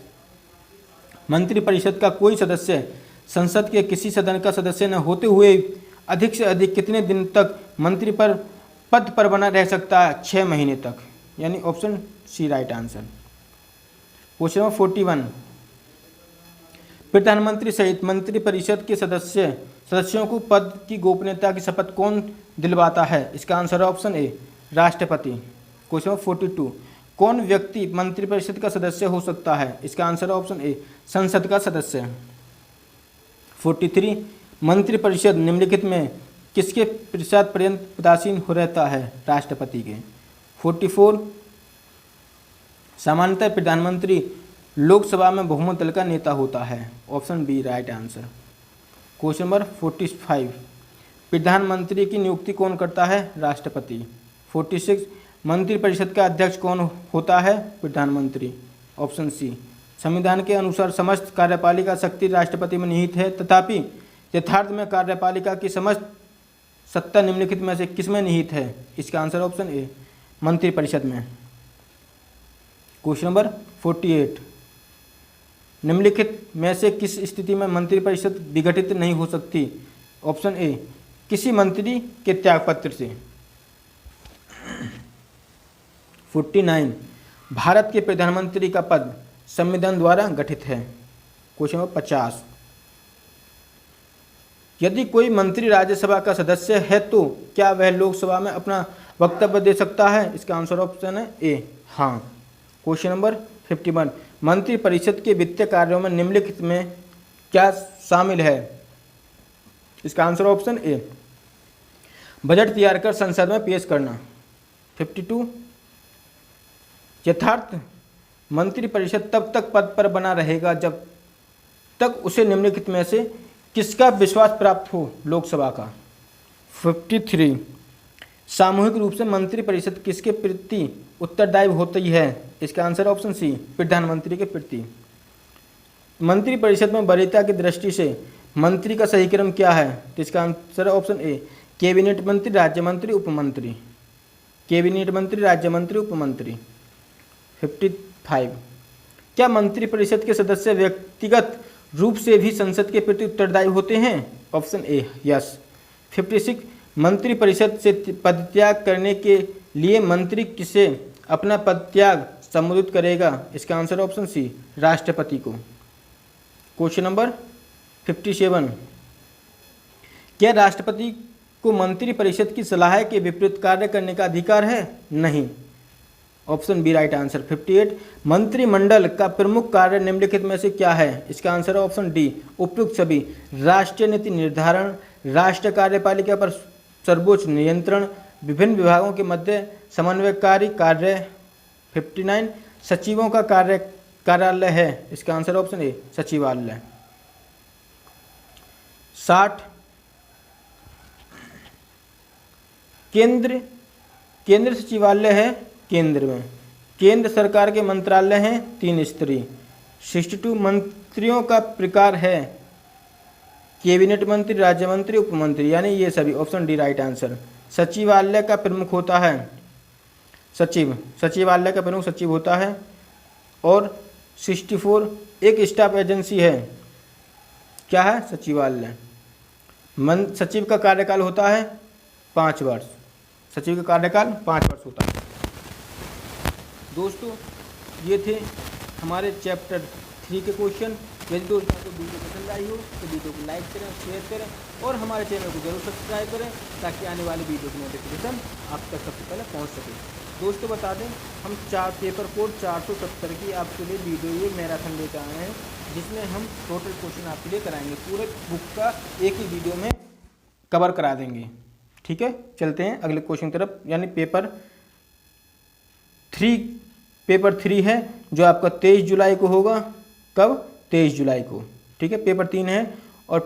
मंत्रिपरिषद का कोई सदस्य संसद के किसी सदन का सदस्य न होते हुए अधिक से अधिक कितने दिन तक मंत्री पद पर बना रह सकता है? 6 महीने तक, यानी option C right answer. Question number 41 प्रधानमंत्री सहित मंत्रिपरिषद के सदस्यों को पद की गोपनीयता की शपथ कौन दिलवाता है? इसका आंसर है ऑप्शन ए राष्ट्रपति। क्वेश्चन नंबर 42 कौन व्यक्ति मंत्रिपरिषद का सदस्य हो सकता है? इसका आंसर है ऑप्शन ए संसद का सदस्य। 43 मंत्रिपरिषद निम्नलिखित में किसके पश्चात पर्यंत पदासीन हो रहता है? राष्ट्रपति के। 44 सामान्यतः प्रधानमंत्री लोकसभा में बहुमत दल का नेता होता है। Option B right answer. Question number 45 प्रधानमंत्री की नियुक्ति कौन करता है? राष्ट्रपति। 46 मंत्रिपरिषद का अध्यक्ष कौन होता है? प्रधानमंत्री। ऑप्शन सी संविधान के अनुसार समस्त कार्यपालिका शक्ति राष्ट्रपति में निहित है, तथापि यथार्थ में कार्यपालिका की समस्त सत्ता निम्नलिखित में से किसमें निहित है? इसका आंसर ऑप्शन ए मंत्रिपरिषद में। क्वेश्चन नंबर 48 निम्नलिखित में से किस स्थिति में मंत्रिपरिषद विघटित नहीं हो सकती? ऑप्शन ए किसी मंत्री के त्यागपत्र से। 49 भारत के प्रधानमंत्री का पद संविधान द्वारा गठित है। क्वेश्चन नंबर 50 यदि कोई मंत्री राज्यसभा का सदस्य है तो क्या वह लोकसभा में अपना वक्तव्य दे सकता है? इसका आंसर ऑप्शन है ए हाँ। क्वेश्चन नंबर 51 मंत्रिपरिषद के वित्तीय कार्यों में निम्नलिखित में क्या शामिल है? इसका आंसर ऑप्शन ए बजट तैयार कर संसद में पेश करना। 52 यथार्थ मंत्रिपरिषद तब तक पद पर बना रहेगा जब तक उसे निम्नलिखित में से किसका विश्वास प्राप्त हो? लोकसभा का। 53 सामूहिक रूप से मंत्रिपरिषद किसके प्रति उत्तरदायी होती है? इसका आंसर ऑप्शन सी, प्रधानमंत्री के प्रति। मंत्रिपरिषद में वरीयता की दृष्टि से मंत्री का सही क्रम क्या है? तो इसका आंसर है ऑप्शन ए, कैबिनेट मंत्री, राज्य मंत्री, उपमंत्री। कैबिनेट मंत्री, राज्य मंत्री, उपमंत्री। 55, क्या मंत्रिपरिषद के सदस्य व्यक्तिगत रूप से भी संसद के प्रति उत्तरदायी होते हैं? Option A, yes. 56, मंत्रिपरिषद से पदत्याग करने के लिए मंत्री किसे अपना पदत्याग संबोधित करेगा? इसका आंसर ऑप्शन सी, राष्ट्रपति को। क्वेश्चन नंबर 57, क्या राष्ट्रपति को मंत्रिपरिषद की सलाह के विपरीत कार्य करने का अधिकार है? नहीं। Option B right answer. 58, मंत्रिमंडल का प्रमुख कार्य निम्नलिखित में से क्या है? इसका आंसर है ऑप्शन डी, उपयुक्त सभी। राष्ट्रीय नीति निर्धारण, राष्ट्रीय कार्यपालिका पर सर्वोच्च नियंत्रण, विभिन्न विभागों के मध्य समन्वयकारी कार्य। 59, सचिवों का कार्यालय है? इसका आंसर ऑप्शन ए, सचिवालय। 60, केंद्र सचिवालय है केंद्र में, केंद्र सरकार के मंत्रालय हैं 3 स्तरीय। 62, मंत्रियों का प्रकार है कैबिनेट मंत्री, राज्य मंत्री, उपमंत्री, यानी ये सभी। Option D right answer. सचिवालय का प्रमुख होता है सचिव, सचिवालय का प्रमुख सचिव होता है। और 64, एक स्टाफ एजेंसी है, क्या है? सचिवालय। सचिव का कार्यकाल होता है 5 वर्ष, सचिव का कार्यकाल 5 वर्ष होता है। दोस्तों ये थे हमारे चैप्टर 3 के क्वेश्चन। यदि दोस्तों आपको वीडियो पसंद आई हो तो वीडियो को लाइक करें, शेयर करें और हमारे चैनल को जरूर सब्सक्राइब करें ताकि आने वाली वीडियो की नोटिफिकेशन आप तक सबसे पहले पहुंच सके। दोस्तों बता दें, हम पेपर कोड 470 की आपके लिए वीडियो ये मैराथन लेकर आए हैं, जिसमें हम टोटल क्वेश्चन आपके लिए कराएंगे। पूरे बुक का एक ही वीडियो में कवर करा देंगे। ठीक है, चलते हैं अगले क्वेश्चन की तरफ, यानी पेपर 3 है जो आपका 23 जुलाई को होगा। कब? 23 जुलाई को। ठीक है, पेपर 3 है और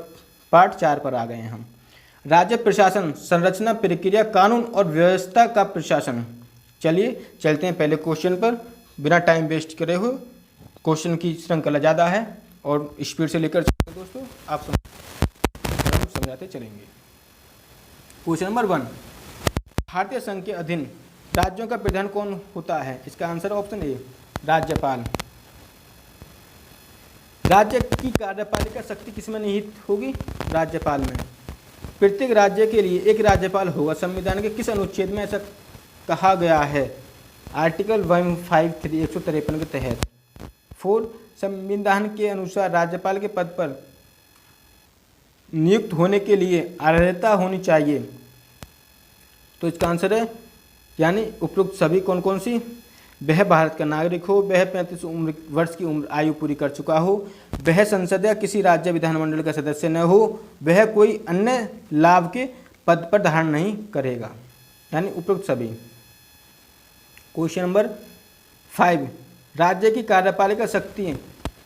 पार्ट 4 पर आ गए हैं हम। राज्य प्रशासन, संरचना, प्रक्रिया, कानून और व्यवस्था का प्रशासन। चलिए चलते हैं पहले क्वेश्चन पर, बिना टाइम वेस्ट करे हुए। क्वेश्चन की श्रृंखला ज़्यादा है और स्पीड से लेकर चलते हैं दोस्तों, आप समझाते चलेंगे। क्वेश्चन नंबर 1, भारतीय संघ के अधीन राज्यों का प्रधान कौन होता है? इसका आंसर ऑप्शन ए, राज्यपाल। राज्य की कार्यपालिका शक्ति किसमें निहित होगी? राज्यपाल में। प्रत्येक राज्य के लिए एक राज्यपाल होगा। संविधान के किस अनुच्छेद में ऐसा कहा गया है? आर्टिकल 153 153 के तहत। 4, संविधान के अनुसार राज्यपाल के पद पर नियुक्त होने के लिए अर्हता होनी चाहिए। तो इसका आंसर है, यानी उपयुक्त सभी कौन कौन सी? वह भारत का नागरिक हो, वह 35 वर्ष की उम्र आयु पूरी कर चुका हो, वह संसद या किसी राज्य विधानमंडल का सदस्य न हो, वह कोई अन्य लाभ के पद पर धारण नहीं करेगा, यानी उपयुक्त सभी। क्वेश्चन नंबर 5, राज्य की कार्यपालिका शक्ति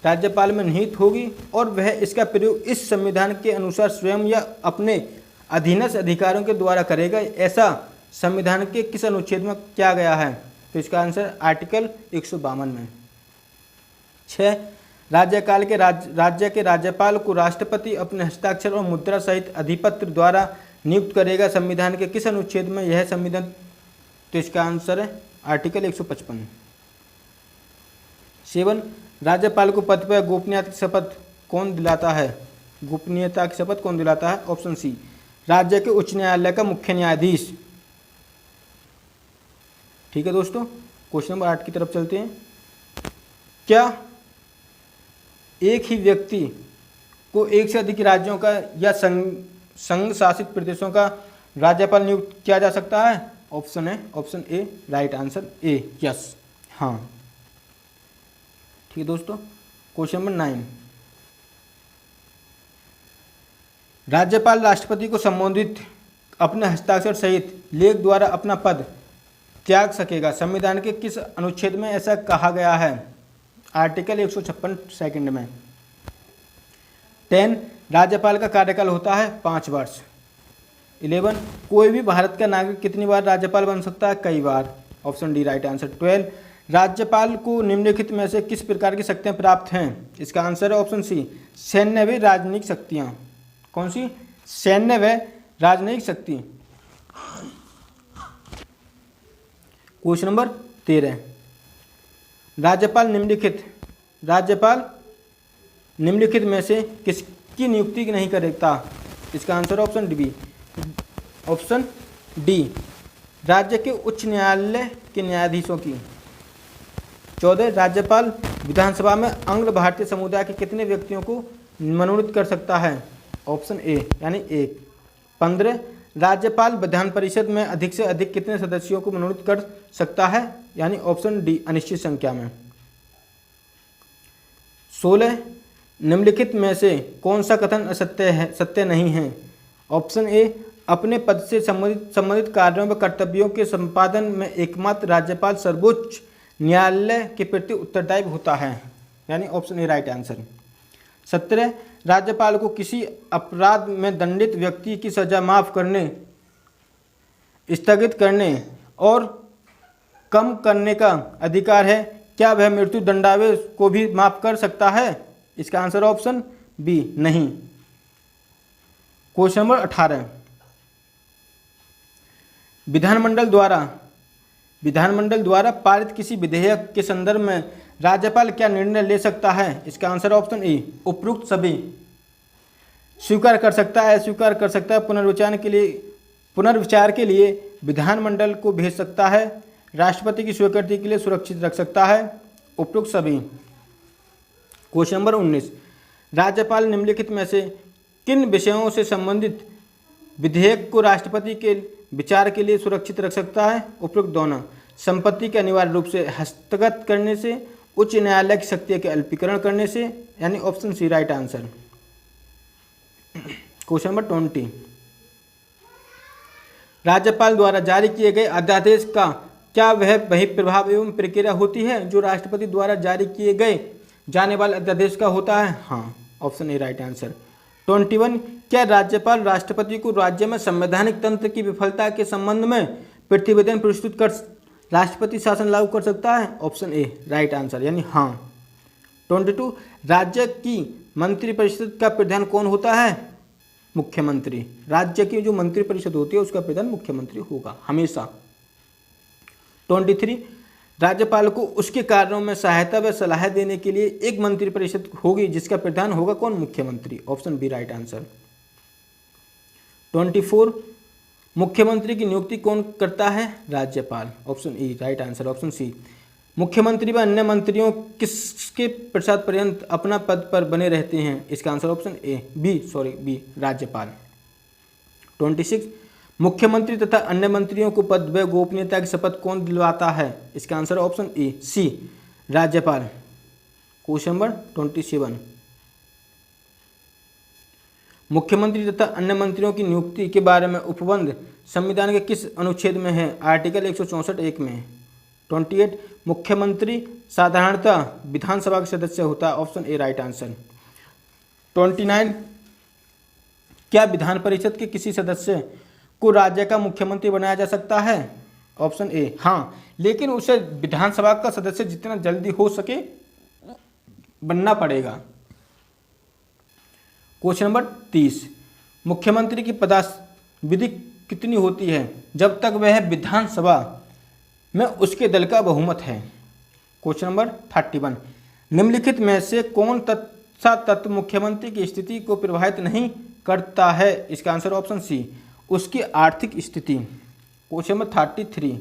राज्यपाल में निहित होगी और वह इसका प्रयोग इस संविधान के अनुसार स्वयं या अपने अधीनस्थ अधिकारियों के द्वारा करेगा। ऐसा संविधान के किस अनुच्छेद में किया गया है? तो इसका आंसर आर्टिकल 152 में। 6, राज्य के राज्यपाल को राष्ट्रपति अपने हस्ताक्षर और मुद्रा सहित अधिपत्र द्वारा नियुक्त करेगा। संविधान के किस अनुच्छेद में यह संविधान? तो इसका आंसर है आर्टिकल 155। 7, राज्यपाल को पद पर गोपनीयता की शपथ कौन दिलाता है? गोपनीयता की शपथ कौन दिलाता है? ऑप्शन सी, राज्य के उच्च न्यायालय का मुख्य न्यायाधीश। ठीक है दोस्तों, क्वेश्चन नंबर 8 की तरफ चलते हैं। क्या एक ही व्यक्ति को एक से अधिक राज्यों का या संघ शासित प्रदेशों का राज्यपाल नियुक्त किया जा सकता है? ऑप्शन है option A, right answer A, yes, हाँ। ठीक है दोस्तों, क्वेश्चन नंबर 9, राज्यपाल राष्ट्रपति को संबोधित अपने हस्ताक्षर सहित लेख द्वारा अपना पद त्याग सकेगा। संविधान के किस अनुच्छेद में ऐसा कहा गया है? आर्टिकल 156 सेकंड में। 10, राज्यपाल का कार्यकाल होता है 5 वर्ष। 11, कोई भी भारत का नागरिक कितनी बार राज्यपाल बन सकता है? कई बार। Option D right answer. 12 राज्यपाल को निम्नलिखित में से किस प्रकार की शक्तियां प्राप्त हैं? इसका आंसर है ऑप्शन सी सैन्य व राजनयिक शक्तियां। कौन सी? सैन्य व राजनयिक शक्ति। क्वेश्चन नंबर 13 राज्यपाल निम्नलिखित में से किसकी नियुक्ति नहीं करता? इसका answer option D option D राज्य के उच्च न्यायालय के न्यायाधीशों की। 14 राज्यपाल विधानसभा में आंग्ल भारतीय समुदाय के कितने व्यक्तियों को मनोनीत कर सकता है? ऑप्शन ए यानी 1। 15 राज्यपाल विधान परिषद में अधिक से अधिक कितने सदस्यों को मनोनीत कर सकता है? यानी ऑप्शन डी अनिश्चित संख्या में। 16 निम्नलिखित में से कौन सा कथन सत्य नहीं है? ऑप्शन ए अपने पद से संबंधित कार्यों व कर्तव्यों के संपादन में एकमात्र राज्यपाल सर्वोच्च न्यायालय के प्रति उत्तरदायी होता है, यानी ऑप्शन ए राइट आंसर। 17 राज्यपाल को किसी अपराध में दंडित व्यक्ति की सजा माफ करने, स्थगित करने और कम करने का अधिकार है। क्या वह मृत्यु दंडादेश को भी माफ कर सकता है? इसका आंसर ऑप्शन बी नहीं। क्वेश्चन नंबर 18 विधानमंडल द्वारा पारित किसी विधेयक के संदर्भ में राज्यपाल क्या निर्णय ले सकता है? इसका आंसर ऑप्शन ए उपरोक्त सभी। स्वीकार कर सकता है, अस्वीकार कर सकता है, पुनर्विचार के लिए विधानमंडल को भेज सकता है, राष्ट्रपति की स्वीकृति के लिए सुरक्षित रख सकता है, उपरोक्त सभी। क्वेश्चन नंबर 19 राज्यपाल निम्नलिखित में से किन विषयों से संबंधित विधेयक को राष्ट्रपति के विचार के लिए सुरक्षित रख सकता है? उपरोक्त दोनों। संपत्ति के अनिवार्य रूप से हस्तगत करने से, उच्च न्यायालय की शक्ति के अल्पीकरण करने से, यानी option C right answer. Question number 20 राज्यपाल द्वारा जारी किए गए अध्यादेश का क्या वह वही प्रभाव एवं प्रक्रिया होती है जो राष्ट्रपति द्वारा जारी किए गए जाने वाले अध्यादेश का होता है? हाँ, ऑप्शन ए राइट आंसर। 21 क्या राज्यपाल राष्ट्रपति को राज्य में संवैधानिक तंत्र की विफलता के संबंध में प्रतिवेदन प्रस्तुत कर राष्ट्रपति शासन लागू कर सकता है? ऑप्शन ए राइट आंसर, यानी हाँ। 22 राज्य की मंत्रिपरिषद का प्रधान कौन होता है? मुख्यमंत्री। राज्य की जो मंत्रिपरिषद होती है उसका प्रधान मुख्यमंत्री होगा हमेशा। 23 राज्यपाल को उसके कार्यों में सहायता व सलाह देने के लिए एक मंत्रिपरिषद होगी जिसका प्रधान होगा कौन? मुख्यमंत्री। Option B right answer. 24 मुख्यमंत्री की नियुक्ति कौन करता है? राज्यपाल। Option E right answer. Option C मुख्यमंत्री व अन्य मंत्रियों किसके पश्चात पर्यंत अपना पद पर बने रहते हैं? इसका आंसर ऑप्शन बी राज्यपाल। 26 मुख्यमंत्री तथा अन्य मंत्रियों को पद व गोपनीयता की शपथ कौन दिलवाता है? इसका आंसर ऑप्शन ए सी राज्यपाल। क्वेश्चन नंबर 27 मुख्यमंत्री तथा अन्य मंत्रियों की नियुक्ति के बारे में उपबंध संविधान के किस अनुच्छेद में है? आर्टिकल 164(1) में। 28 मुख्यमंत्री साधारणतः विधानसभा का सदस्य होता है। Option A right answer. 29 क्या विधान परिषद के किसी सदस्य को राज्य का मुख्यमंत्री बनाया जा सकता है? ऑप्शन ए हाँ, लेकिन उसे विधानसभा का सदस्य जितना जल्दी हो सके बनना पड़ेगा। क्वेश्चन नंबर 30 मुख्यमंत्री की पदाविधि कितनी होती है जब तक वह विधानसभा में उसके दल का बहुमत है? क्वेश्चन नंबर 31 निम्नलिखित में से कौन तत्व मुख्यमंत्री की स्थिति को प्रभावित नहीं करता है? इसका आंसर ऑप्शन सी उसकी आर्थिक स्थिति। क्वेश्चन नंबर 32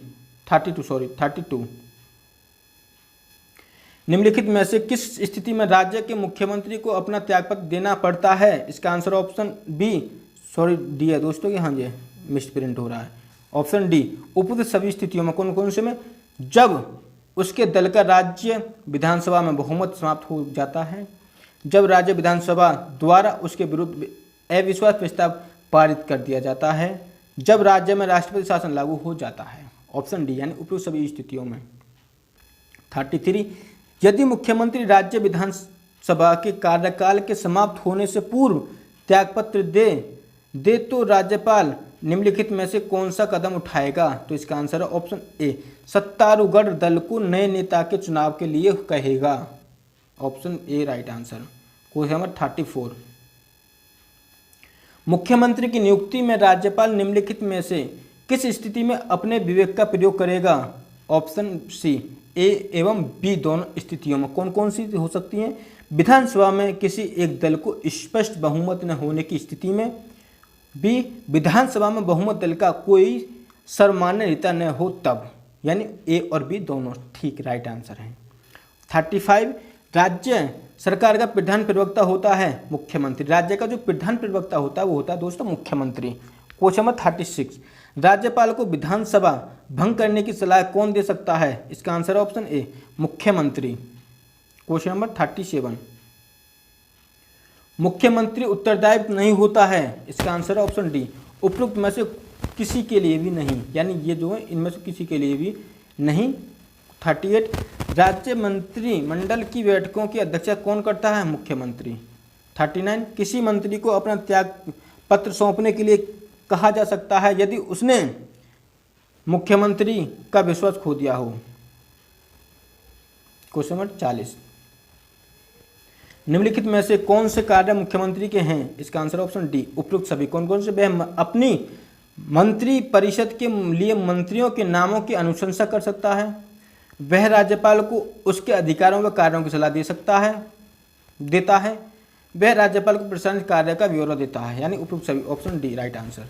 निम्नलिखित में से किस स्थिति में राज्य के मुख्यमंत्री को अपना त्यागपत्र देना पड़ता है? इसका आंसर ऑप्शन डी है दोस्तों, हाँ जी मिसप्रिंट हो रहा है। ऑप्शन डी उपरोक्त सभी स्थितियों में। कौन कौन से में? जब उसके दल का राज्य विधानसभा में बहुमत समाप्त हो जाता है, जब राज्य विधानसभा द्वारा उसके विरुद्ध अविश्वास प्रस्ताव पारित कर दिया जाता है, जब राज्य में राष्ट्रपति शासन लागू हो जाता है। ऑप्शन डी यानी उपरोक्त सभी स्थितियों में। 33 यदि मुख्यमंत्री राज्य विधानसभा के कार्यकाल के समाप्त होने से पूर्व त्यागपत्र दे तो राज्यपाल निम्नलिखित में से कौन सा कदम उठाएगा? तो इसका आंसर है ऑप्शन ए, सत्तारूढ़ दल को नए नेता के चुनाव के लिए कहेगा। Option A right answer. Question number 34, मुख्यमंत्री की नियुक्ति में राज्यपाल निम्नलिखित में से किस स्थिति में अपने विवेक का प्रयोग करेगा? ऑप्शन सी, ए एवं बी दोनों स्थितियों में। कौन कौन सी हो सकती हैं? विधानसभा में किसी एक दल को स्पष्ट बहुमत न होने की स्थिति में, बी विधानसभा में बहुमत दल का कोई सर्वमान्य नेता न हो तब। यानी ए और बी दोनों ठीक राइट आंसर हैं। 35, राज्य सरकार का प्रधान प्रवक्ता होता है मुख्यमंत्री। राज्य का जो प्रधान प्रवक्ता होता है वो होता है दोस्तों मुख्यमंत्री। क्वेश्चन नंबर 36, राज्यपाल को विधानसभा भंग करने की सलाह कौन दे सकता है? इसका आंसर है ऑप्शन ए, मुख्यमंत्री। क्वेश्चन नंबर 37, मुख्यमंत्री उत्तरदायित्व नहीं होता है। इसका आंसर है ऑप्शन डी, उपरोक्त में से किसी के लिए भी नहीं। यानी ये जो है इनमें से किसी के लिए भी नहीं। 38, राज्य मंत्रिमंडल की बैठकों की अध्यक्षता कौन करता है? मुख्यमंत्री। 39, किसी मंत्री को अपना त्याग पत्र सौंपने के लिए कहा जा सकता है यदि उसने मुख्यमंत्री का विश्वास खो दिया हो। क्वेश्चन नंबर 40, निम्नलिखित में से कौन से कार्य मुख्यमंत्री के हैं? इसका आंसर ऑप्शन डी, उपयुक्त सभी। कौन कौन से? वह अपनी मंत्री परिषद के लिए मंत्रियों के नामों की अनुशंसा कर सकता है, वह राज्यपाल को उसके अधिकारों व कार्यों की सलाह देता है, वह राज्यपाल को प्रशासनिक कार्य का ब्यौरा देता है। यानी उपयुक्त सभी। Option D right answer.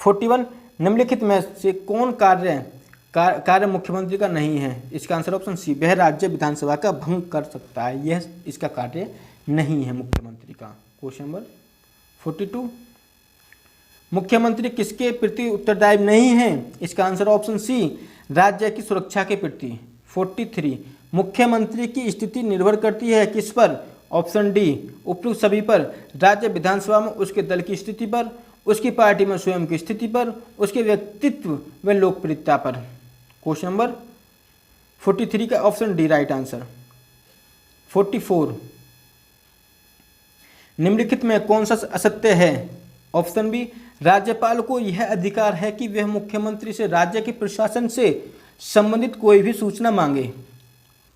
41, निम्नलिखित में से कौन कार्य मुख्यमंत्री का नहीं है? इसका आंसर ऑप्शन सी, वह राज्य विधानसभा का भंग कर सकता है। यह इसका कार्य नहीं है मुख्यमंत्री का। क्वेश्चन नंबर 42, मुख्यमंत्री किसके प्रति उत्तरदायी नहीं है? इसका आंसर ऑप्शन सी, राज्य की सुरक्षा के प्रति। 43, मुख्यमंत्री की स्थिति निर्भर करती है किस पर? ऑप्शन डी, उपयुक्त सभी पर। राज्य विधानसभा में उसके दल की स्थिति पर, उसकी पार्टी में स्वयं की स्थिति पर, उसके व्यक्तित्व व लोकप्रियता पर। क्वेश्चन नंबर 43 का ऑप्शन डी राइट आंसर। 44, निम्नलिखित में कौन सा असत्य है? ऑप्शन बी, राज्यपाल को यह अधिकार है कि वह मुख्यमंत्री से राज्य के प्रशासन से संबंधित कोई भी सूचना मांगे।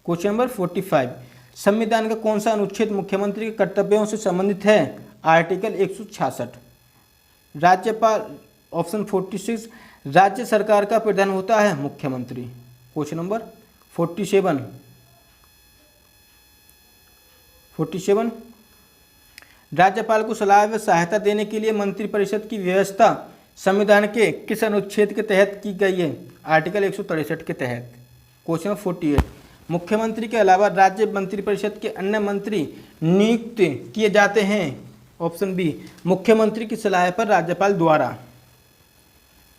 क्वेश्चन नंबर 45, संविधान का कौन सा अनुच्छेद मुख्यमंत्री के कर्तव्यों से संबंधित है? आर्टिकल 166। राज्यपाल ऑप्शन 46, राज्य सरकार का प्रधान होता है मुख्यमंत्री। क्वेश्चन नंबर 47, राज्यपाल को सलाह व सहायता देने के लिए मंत्रिपरिषद की व्यवस्था संविधान के किस अनुच्छेद के तहत की गई है? आर्टिकल 163 के तहत। क्वेश्चन नंबर 48, मुख्यमंत्री के अलावा राज्य मंत्रिपरिषद के अन्य मंत्री नियुक्त किए जाते हैं। ऑप्शन बी, मुख्यमंत्री की सलाह पर राज्यपाल द्वारा।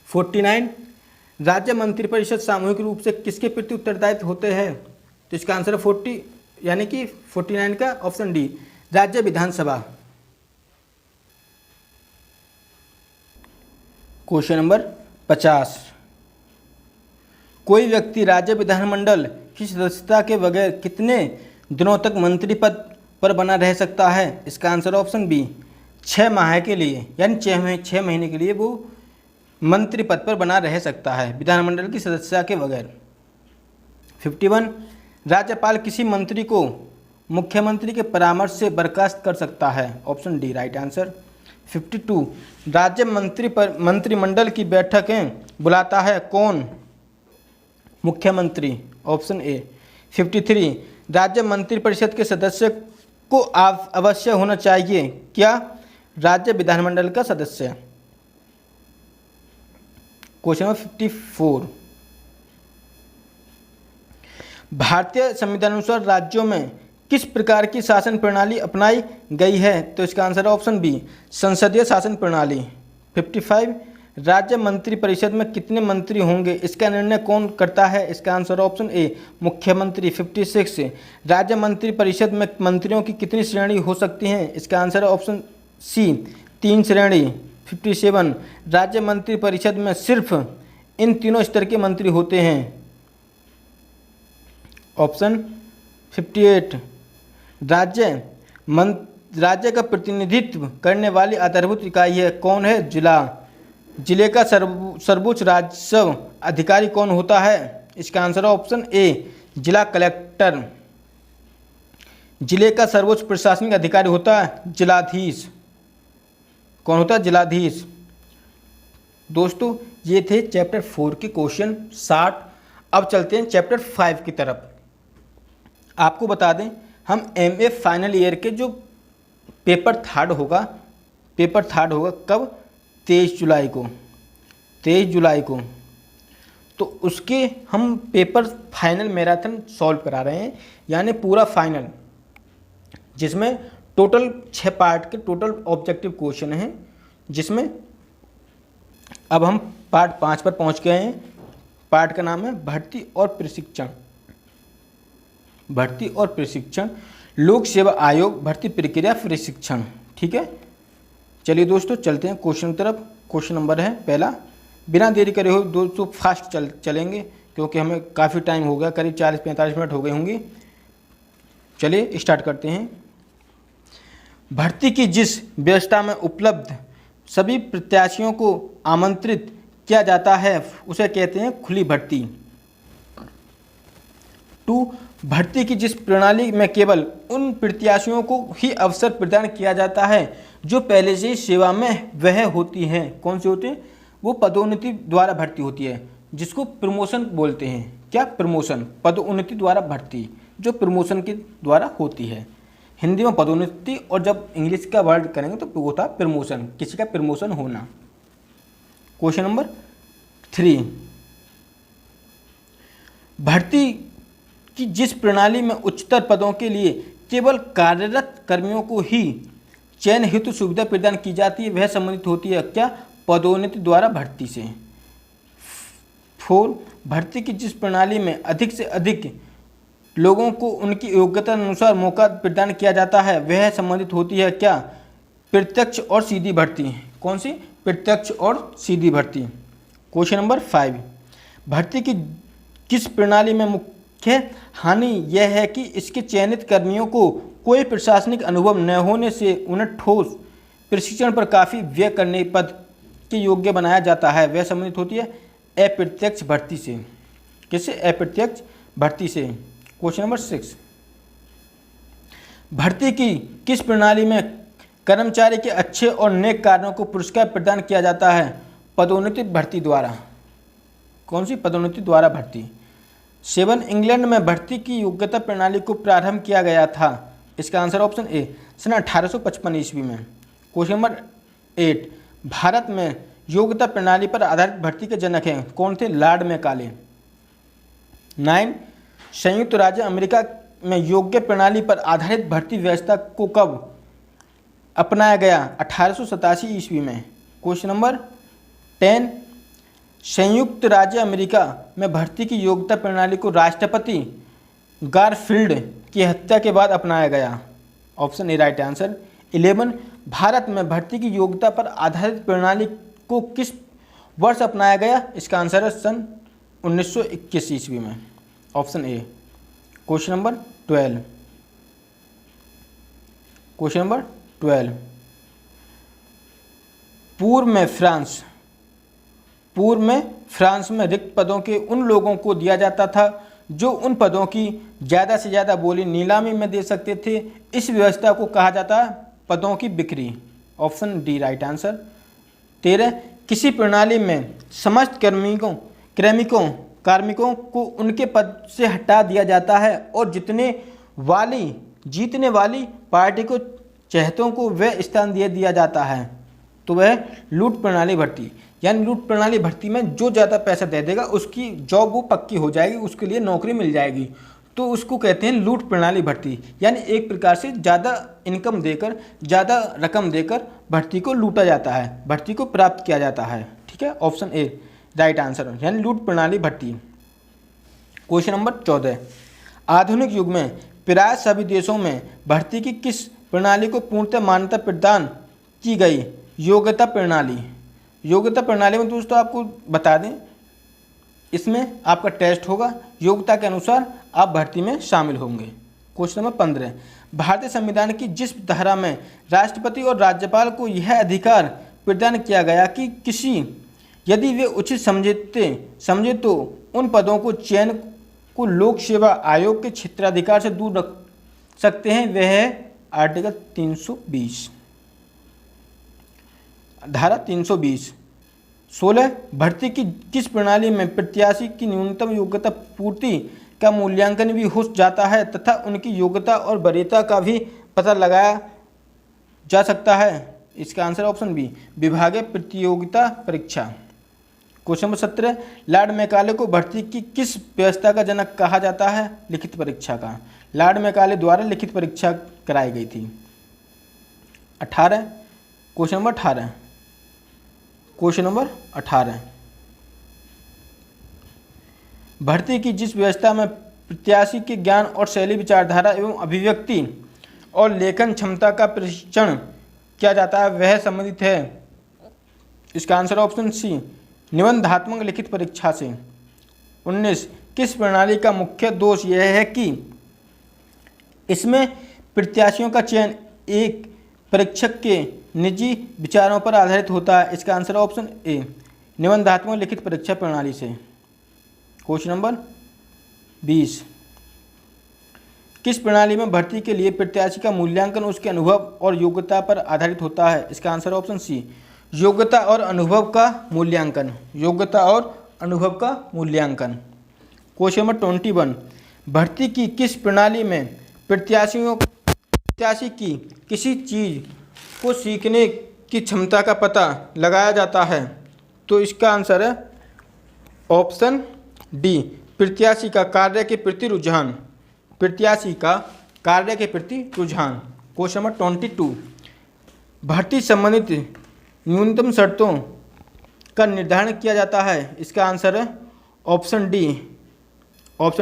49, राज्य मंत्रिपरिषद सामूहिक रूप से किसके प्रति उत्तरदायित्व होते हैं? तो इसका आंसर है 40 यानी कि 49 का ऑप्शन डी, राज्य विधानसभा। क्वेश्चन नंबर 50, कोई व्यक्ति राज्य विधानमंडल की सदस्यता के बगैर कितने दिनों तक मंत्री पद पर बना रह सकता है? इसका आंसर ऑप्शन बी, 6 माह के लिए। यानी 6 महीने के लिए वो मंत्री पद पर बना रह सकता है विधानमंडल की सदस्यता के बगैर। 51, राज्यपाल किसी मंत्री को मुख्यमंत्री के परामर्श से बर्खास्त कर सकता है। Option D right answer. 52, राज्य मंत्रिमंडल की बैठकें बुलाता है कौन? मुख्यमंत्री। Option A. 53, राज्य मंत्रिपरिषद के सदस्य को अवश्य होना चाहिए क्या? राज्य विधानमंडल का सदस्य। क्वेश्चन नंबर 54, भारतीय संविधानानुसार राज्यों में किस प्रकार की शासन प्रणाली अपनाई गई है? तो इसका आंसर ऑप्शन बी, संसदीय शासन प्रणाली। 55, राज्य मंत्रिपरिषद में कितने मंत्री होंगे इसका निर्णय कौन करता है? इसका आंसर ऑप्शन ए, मुख्यमंत्री। 56, राज्य मंत्रिपरिषद में मंत्रियों की कितनी श्रेणी हो सकती हैं? इसका आंसर ऑप्शन सी, 3 श्रेणी। 57, राज्य मंत्रिपरिषद में सिर्फ इन तीनों स्तर के मंत्री होते हैं। ऑप्शन 58, राज्य राज्य का प्रतिनिधित्व करने वाली आधारभूत इकाई है? कौन है? जिला। जिले का सर्वोच्च राजस्व अधिकारी कौन होता है? इसका आंसर है ऑप्शन ए, जिला कलेक्टर। जिले का सर्वोच्च प्रशासनिक अधिकारी होता है जिलाधीश। कौन होता है? जिलाधीश। दोस्तों ये थे चैप्टर 4 के क्वेश्चन 60। अब चलते हैं चैप्टर 5 की तरफ। आपको बता दें, हम एमए फाइनल ईयर के जो पेपर थर्ड होगा कब? 23 जुलाई को। 23 जुलाई को तो उसके हम पेपर फाइनल मैराथन सॉल्व करा रहे हैं, यानी पूरा फाइनल, जिसमें टोटल 6 पार्ट के टोटल ऑब्जेक्टिव क्वेश्चन हैं, जिसमें अब हम पार्ट 5 पर पहुंच गए हैं। पार्ट का नाम है भर्ती और प्रशिक्षण। भर्ती और प्रशिक्षण, लोक सेवा आयोग भर्ती प्रक्रिया प्रशिक्षण। ठीक है, चलिए दोस्तों चलते हैं क्वेश्चन की तरफ। क्वेश्चन नंबर है पहला। बिना देरी करे हुए दोस्तों फास्ट चलेंगे, क्योंकि हमें काफ़ी टाइम हो गया, करीब 40-45 मिनट हो गए होंगे। चलिए स्टार्ट करते हैं। भर्ती की जिस व्यवस्था में उपलब्ध सभी प्रत्याशियों को आमंत्रित किया जाता है उसे कहते हैं खुली भर्ती। 2, भर्ती की जिस प्रणाली में केवल उन प्रत्याशियों को ही अवसर प्रदान किया जाता है जो पहले से ही सेवा में वह होती हैं। कौन से होते हैं? वो पदोन्नति द्वारा भर्ती होती है, जिसको प्रमोशन बोलते हैं। क्या? प्रमोशन। पदोन्नति द्वारा भर्ती जो प्रमोशन के द्वारा होती है। हिंदी में पदोन्नति, और जब इंग्लिश का वर्ड करेंगे तो वो होता है प्रमोशन, किसी का प्रमोशन होना। क्वेश्चन नंबर 3, भर्ती कि जिस प्रणाली में उच्चतर पदों के लिए केवल कार्यरत कर्मियों को ही चयन हेतु सुविधा प्रदान की जाती है वह संबंधित होती है क्या? पदोन्नति द्वारा भर्ती से। 4, भर्ती की जिस प्रणाली में अधिक से अधिक लोगों को उनकी योग्यता अनुसार मौका प्रदान किया जाता है वह संबंधित होती है क्या? प्रत्यक्ष और सीधी भर्ती। कौन सी? प्रत्यक्ष और सीधी भर्ती। क्वेश्चन नंबर 5, भर्ती की किस प्रणाली में मुख्य हानि यह है कि इसके चयनित कर्मियों को कोई प्रशासनिक अनुभव न होने से उन्हें ठोस प्रशिक्षण पर काफ़ी व्यय करने पद के योग्य बनाया जाता है वह संबंधित होती है अप्रत्यक्ष भर्ती से। किससे? अप्रत्यक्ष भर्ती से। क्वेश्चन नंबर 6, भर्ती की किस प्रणाली में कर्मचारी के अच्छे और नेक कार्यों को पुरस्कार प्रदान किया जाता है? पदोन्नति भर्ती द्वारा। कौन सी? पदोन्नति द्वारा भर्ती। 7, इंग्लैंड में भर्ती की योग्यता प्रणाली को प्रारंभ किया गया था। इसका आंसर ऑप्शन ए, सन 1855 ईस्वी में। क्वेश्चन नंबर 8, भारत में योग्यता प्रणाली पर आधारित भर्ती के जनक हैं। कौन थे? Lord Macaulay. 9, संयुक्त राज्य अमेरिका में योग्य प्रणाली पर आधारित भर्ती व्यवस्था को कब अपनाया गया? 1887 ईस्वी में। क्वेश्चन नंबर 10, संयुक्त राज्य अमेरिका में भर्ती की योग्यता प्रणाली को राष्ट्रपति गारफील्ड की हत्या के बाद अपनाया गया। Option A right answer. 11, Bharat में भर्ती की योग्यता पर आधारित प्रणाली को किस वर्ष अपनाया गया? इसका आंसर है सन 1921 ईस्वी में। Option A. Question number 12। Question number 12, पूर्व में फ्रांस में रिक्त पदों के उन लोगों को दिया जाता था जो उन पदों की ज़्यादा से ज़्यादा बोली नीलामी में दे सकते थे। इस व्यवस्था को कहा जाता है पदों की बिक्री। Option D right answer. 13, किसी प्रणाली में समस्त कार्मिकों को उनके पद से हटा दिया जाता है और जीतने वाली पार्टी को चहेतों को वह स्थान दिया जाता है, तो वह लूट प्रणाली भर्ती। यानी लूट प्रणाली भर्ती में जो ज़्यादा पैसा दे देगा उसकी जॉब वो पक्की हो जाएगी, उसके लिए नौकरी मिल जाएगी, तो उसको कहते हैं लूट प्रणाली भर्ती। यानी एक प्रकार से ज़्यादा इनकम देकर, ज़्यादा रकम देकर भर्ती को लूटा जाता है, भर्ती को प्राप्त किया जाता है। ठीक है, ऑप्शन ए राइट आंसर, यानी लूट प्रणाली भर्ती। क्वेश्चन नंबर 14, आधुनिक युग में प्राय सभी देशों में भर्ती की किस प्रणाली को पूर्णतः मान्यता प्रदान की गई? योग्यता प्रणाली। योग्यता प्रणाली में दोस्तों आपको बता दें, इसमें आपका टेस्ट होगा, योग्यता के अनुसार आप भर्ती में शामिल होंगे। क्वेश्चन नंबर 15, भारतीय संविधान की जिस धारा में राष्ट्रपति और राज्यपाल को यह अधिकार प्रदान किया गया कि किसी यदि वे उचित समझे तो उन पदों को चयन को लोक सेवा आयोग के क्षेत्राधिकार से दूर रख सकते हैं, वह है आर्टिकल 320, धारा 320। 16, भर्ती की किस प्रणाली में प्रत्याशी की न्यूनतम योग्यता पूर्ति का मूल्यांकन भी हो जाता है तथा उनकी योग्यता और वरीयता का भी पता लगाया जा सकता है? इसका आंसर ऑप्शन बी, विभागीय प्रतियोगिता परीक्षा। क्वेश्चन नंबर 17, लॉर्ड मैकाले को भर्ती की किस व्यवस्था का जनक कहा जाता है? लिखित परीक्षा का। लॉर्ड मैकाले द्वारा लिखित परीक्षा कराई गई थी। 18, क्वेश्चन नंबर 18, क्वेश्चन नंबर 18, भर्ती की जिस व्यवस्था में प्रत्याशी के ज्ञान और शैली, विचारधारा एवं अभिव्यक्ति और लेखन क्षमता का परीक्षण किया जाता है वह संबंधित है? इसका आंसर ऑप्शन सी, निबंधात्मक लिखित परीक्षा से। 19, किस प्रणाली का मुख्य दोष यह है कि इसमें प्रत्याशियों का चयन एक परीक्षक के निजी विचारों पर आधारित होता है? इसका आंसर ऑप्शन ए, निबंधात्मक लिखित परीक्षा प्रणाली से। क्वेश्चन नंबर 20, किस प्रणाली में भर्ती के लिए प्रत्याशी का मूल्यांकन उसके अनुभव और योग्यता पर आधारित होता है? इसका आंसर ऑप्शन सी, योग्यता और अनुभव का मूल्यांकन। योग्यता और अनुभव का मूल्यांकन। क्वेश्चन नंबर 21, भर्ती की किस प्रणाली में प्रत्याशी की किसी चीज़ को सीखने की क्षमता का पता लगाया जाता है? तो इसका आंसर है ऑप्शन डी, प्रत्याशी का कार्य के प्रति रुझान। प्रत्याशी का कार्य के प्रति रुझान। क्वेश्चन नंबर 22, भर्ती संबंधित न्यूनतम शर्तों का निर्धारण किया जाता है? इसका आंसर है ऑप्शन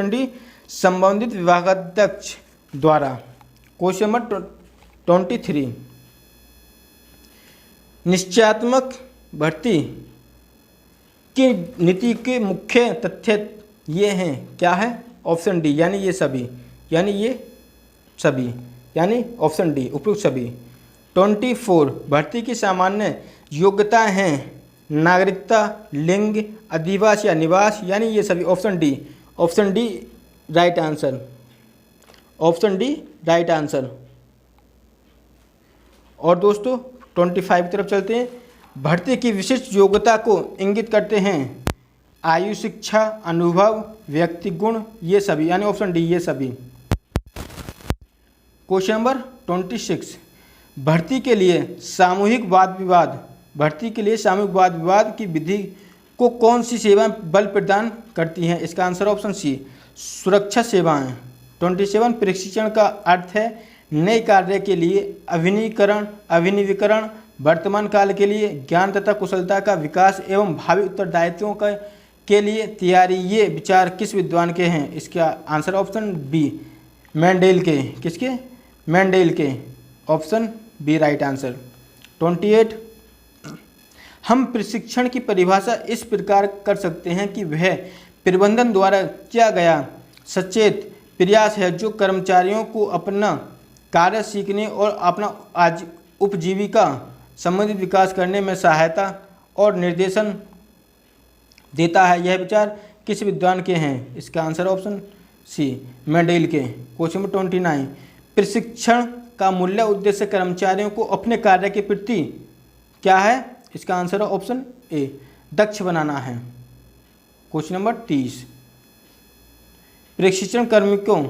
डी, संबंधित विभागाध्यक्ष द्वारा। क्वेश्चन नंबर 23, निश्चयात्मक भर्ती की नीति के मुख्य तथ्य ये हैं, क्या है? ऑप्शन डी, यानी ये सभी, यानी ऑप्शन डी, उपयुक्त सभी। 24, भर्ती की सामान्य योग्यता हैं नागरिकता, लिंग, अधिवास या निवास, यानी ये सभी। Option D right answer, option D right answer. और दोस्तों 25 की तरफ चलते हैं। भर्ती की विशिष्ट योग्यता को इंगित करते हैं आयु, शिक्षा, अनुभव, व्यक्ति गुण, ये सभी, यानी ऑप्शन डी ये सभी। क्वेश्चन नंबर 26, भर्ती के लिए सामूहिक वाद विवाद की विधि को कौन सी सेवाएं बल प्रदान करती हैं? इसका आंसर ऑप्शन सी, सुरक्षा सेवाएं। 27, प्रशिक्षण का अर्थ है नए कार्य के लिए अभिनवीकरण, वर्तमान काल के लिए ज्ञान तथा कुशलता का विकास एवं भावी उत्तरदायित्वों के लिए तैयारी। ये विचार किस विद्वान के हैं? इसका आंसर ऑप्शन बी, मेंडेल के। किसके? मेंडेल के। Option B right answer. 28, हम प्रशिक्षण की परिभाषा इस प्रकार कर सकते हैं कि वह प्रबंधन द्वारा किया गया सचेत प्रयास है जो कर्मचारियों को अपना कार्य सीखने और अपना उपजीविका संबंधित विकास करने में सहायता और निर्देशन देता है। यह विचार किस विद्वान के हैं? इसका आंसर ऑप्शन सी, मेंडेल के। क्वेश्चन नंबर 29, प्रशिक्षण का मूल्य उद्देश्य कर्मचारियों को अपने कार्य के प्रति क्या है? इसका आंसर है ऑप्शन ए, दक्ष बनाना है। क्वेश्चन नंबर 30, प्रशिक्षण कार्मिकों,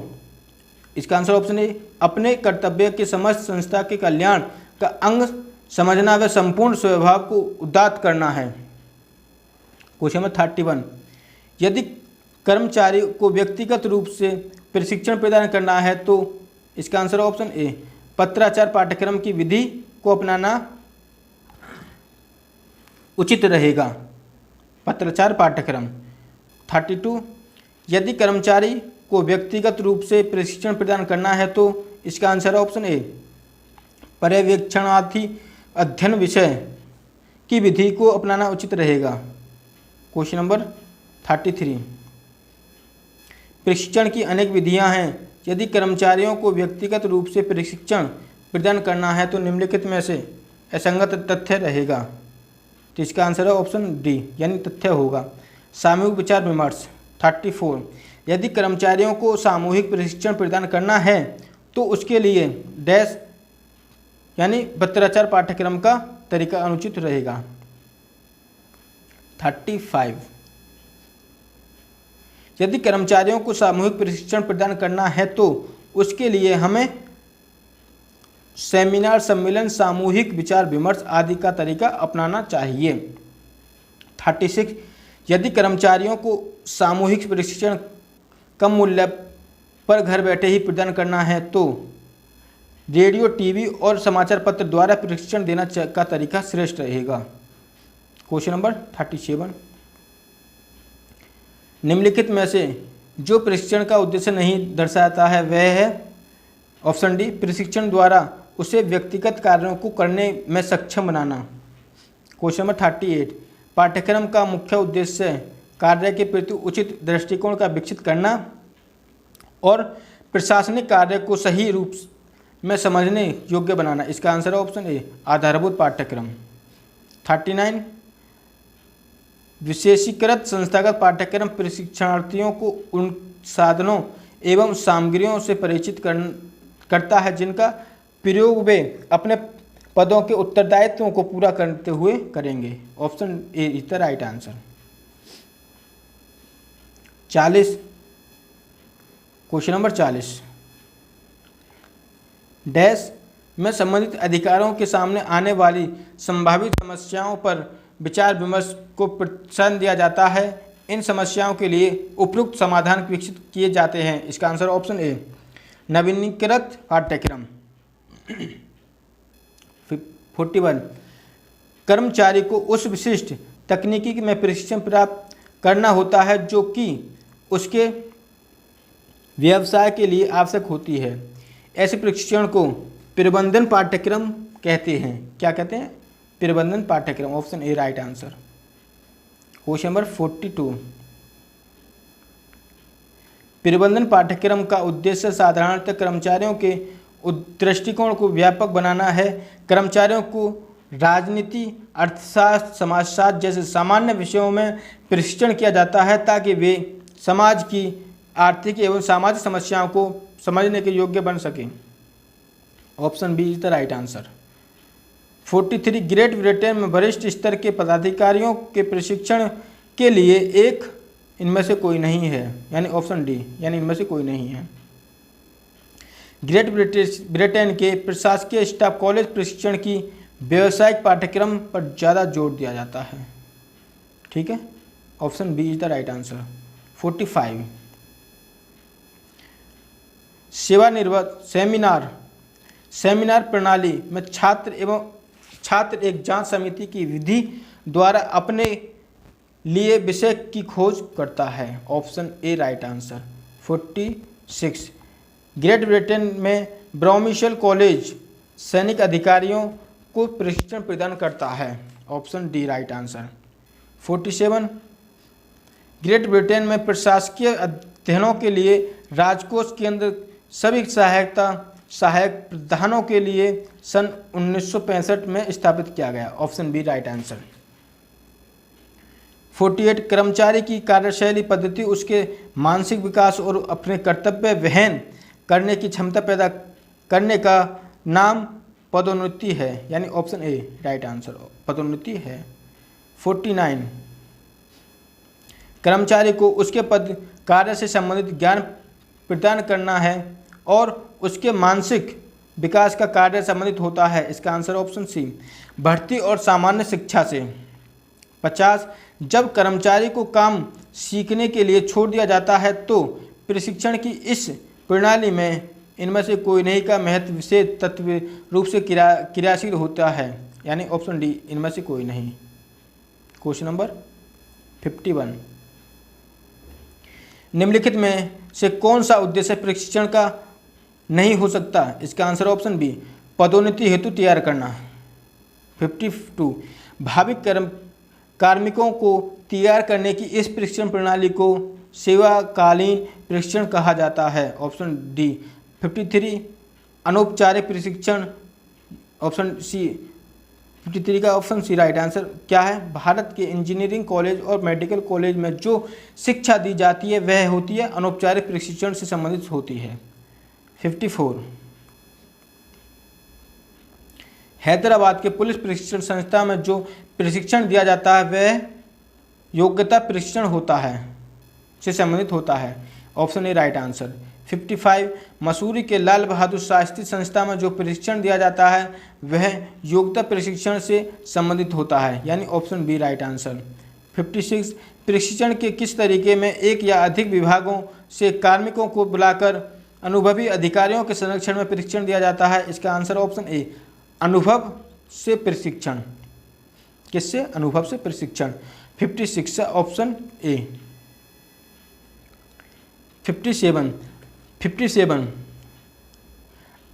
इसका आंसर ऑप्शन ए, अपने कर्तव्य के समस्त संस्था के कल्याण का अंग समझना व संपूर्ण स्वभाव को उदात्त करना है। क्वेश्चन नंबर 31, यदि कर्मचारी को व्यक्तिगत रूप से प्रशिक्षण प्रदान करना है तो इसका आंसर ऑप्शन ए, पत्राचार पाठ्यक्रम की विधि को अपनाना उचित रहेगा। पत्राचार पाठ्यक्रम। 32, यदि कर्मचारी को व्यक्तिगत रूप से प्रशिक्षण प्रदान करना है तो इसका आंसर ऑप्शन ए, पर्यवेक्षणार्थी अध्ययन विषय की विधि को अपनाना उचित रहेगा। क्वेश्चन नंबर 33, प्रशिक्षण की अनेक विधियां हैं यदि कर्मचारियों को व्यक्तिगत रूप से प्रशिक्षण प्रदान करना है तो निम्नलिखित में से असंगत तथ्य रहेगा। तो इसका आंसर है ऑप्शन डी, यानी तथ्य होगा। सामूहिक विचार विमर्श 34, यदि कर्मचारियों को सामूहिक प्रशिक्षण प्रदान करना है तो उसके लिए डैश यानी पत्राचार पाठ्यक्रम का तरीका अनुचित रहेगा। 35, यदि कर्मचारियों को सामूहिक प्रशिक्षण प्रदान करना है तो उसके लिए हमें सेमिनार, सम्मेलन, सामूहिक विचार विमर्श आदि का तरीका अपनाना चाहिए। 36, यदि कर्मचारियों को सामूहिक प्रशिक्षण कम मूल्य पर घर बैठे ही प्रदान करना है तो रेडियो, टीवी और समाचार पत्र द्वारा प्रशिक्षण देना का तरीका श्रेष्ठ रहेगा। क्वेश्चन नंबर 37, निम्नलिखित में से जो प्रशिक्षण का उद्देश्य नहीं दर्शाता है वह है ऑप्शन डी, प्रशिक्षण द्वारा उसे व्यक्तिगत कार्यों को करने में सक्षम बनाना। क्वेश्चन नंबर 38, पाठ्यक्रम का मुख्य उद्देश्य कार्य के प्रति उचित दृष्टिकोण का विकसित करना और प्रशासनिक कार्य को सही रूप में समझने योग्य बनाना। इसका आंसर है ऑप्शन ए, आधारभूत पाठ्यक्रम। 39, विशेषीकृत संस्थागत पाठ्यक्रम प्रशिक्षणार्थियों को उन साधनों एवं सामग्रियों से परिचित करता है जिनका प्रयोग वे अपने पदों के उत्तरदायित्वों को पूरा करते हुए करेंगे। Option A is the right answer. 40, question number 40, dash में संबंधित अधिकारों के सामने आने वाली संभावित समस्याओं पर विचार विमर्श को प्रोत्साहन दिया जाता है। इन समस्याओं के लिए उपयुक्त समाधान विकसित किए जाते हैं। इसका आंसर ऑप्शन ए, नवीनीकृत पाठ्यक्रम। 41, कर्मचारी को उस विशिष्ट तकनीकी में प्रशिक्षण प्राप्त करना होता है जो कि उसके व्यवसाय के लिए आवश्यक होती है। ऐसे प्रशिक्षण को प्रबंधन पाठ्यक्रम कहते हैं। क्या कहते हैं? प्रबंधन पाठ्यक्रम। Option A right answer. Question number 42, प्रबंधन पाठ्यक्रम का उद्देश्य साधारणतः कर्मचारियों के दृष्टिकोण को व्यापक बनाना है। कर्मचारियों को राजनीति, अर्थशास्त्र, समाजशास्त्र जैसे सामान्य विषयों में प्रशिक्षण किया जाता है ताकि वे समाज की आर्थिक एवं सामाजिक समस्याओं को समझने के योग्य बन सकें। Option B is the right answer. 43, Great Britain में वरिष्ठ स्तर के पदाधिकारियों के प्रशिक्षण के लिए एक इनमें से कोई नहीं है, यानी ऑप्शन डी, यानी इनमें से कोई नहीं है। ग्रेट ब्रिटेन के प्रशासकीय स्टाफ कॉलेज प्रशिक्षण की व्यावसायिक पाठ्यक्रम पर ज़्यादा जोर दिया जाता है। ठीक है, option B is the right answer. 45, सेवानिवृत्त सेमिनार प्रणाली में छात्र एक जांच समिति की विधि द्वारा अपने लिए विषय की खोज करता है। Option A right answer. 46, great Britain में ब्राउमिशेल कॉलेज सैनिक अधिकारियों को प्रशिक्षण प्रदान करता है। Option D right answer. 47, great Britain में प्रशासकीय अध्ययनों के लिए राजकोष केंद्र सभी सहायक प्रधानों के लिए सन 1965 में स्थापित किया गया। Option B right answer. 48, कर्मचारी की कार्यशैली पद्धति उसके मानसिक विकास और अपने कर्तव्य वहन करने की क्षमता पैदा करने का नाम पदोन्नति है, यानी ऑप्शन ए राइट आंसर, पदोन्नति है। 49, कर्मचारी को उसके पद कार्य से संबंधित ज्ञान प्रदान करना है और उसके मानसिक विकास का कार्य संबंधित होता है। इसका आंसर ऑप्शन सी, भर्ती और सामान्य शिक्षा से। 50, जब कर्मचारी को काम सीखने के लिए छोड़ दिया जाता है तो प्रशिक्षण की इस प्रणाली में इनमें से कोई नहीं का महत्व से तत्व रूप से क्रियाशील होता है, यानी ऑप्शन डी, इनमें से कोई नहीं। क्वेश्चन नंबर 51, निम्नलिखित में से कौन सा उद्देश्य प्रशिक्षण का नहीं हो सकता? इसका आंसर ऑप्शन बी, पदोन्नति हेतु तैयार करना। 52, भावी कार्मिकों को तैयार करने की इस प्रशिक्षण प्रणाली को सेवाकालीन प्रशिक्षण कहा जाता है? Option D. 53 अनौपचारिक प्रशिक्षण, ऑप्शन सी। 53 का ऑप्शन सी राइट आंसर क्या है? भारत के इंजीनियरिंग कॉलेज और मेडिकल कॉलेज में जो शिक्षा दी जाती है वह होती है अनौपचारिक प्रशिक्षण से संबंधित होती है। 54 हैदराबाद के पुलिस प्रशिक्षण संस्था में जो प्रशिक्षण दिया जाता है वह योग्यता प्रशिक्षण होता है से संबंधित होता है। Option A right answer. 55 Mussoorie के लाल बहादुर शास्त्री संस्था में जो प्रशिक्षण दिया जाता है वह योग्यता प्रशिक्षण से संबंधित होता है, यानी ऑप्शन बी राइट आंसर। 56 प्रशिक्षण के किस तरीके में एक या अधिक विभागों से कार्मिकों को बुलाकर अनुभवी अधिकारियों के संरक्षण में प्रशिक्षण दिया जाता है? इसका आंसर ऑप्शन ए अनुभव से प्रशिक्षण। किससे? अनुभव से प्रशिक्षण। 56 ऑप्शन ए। 57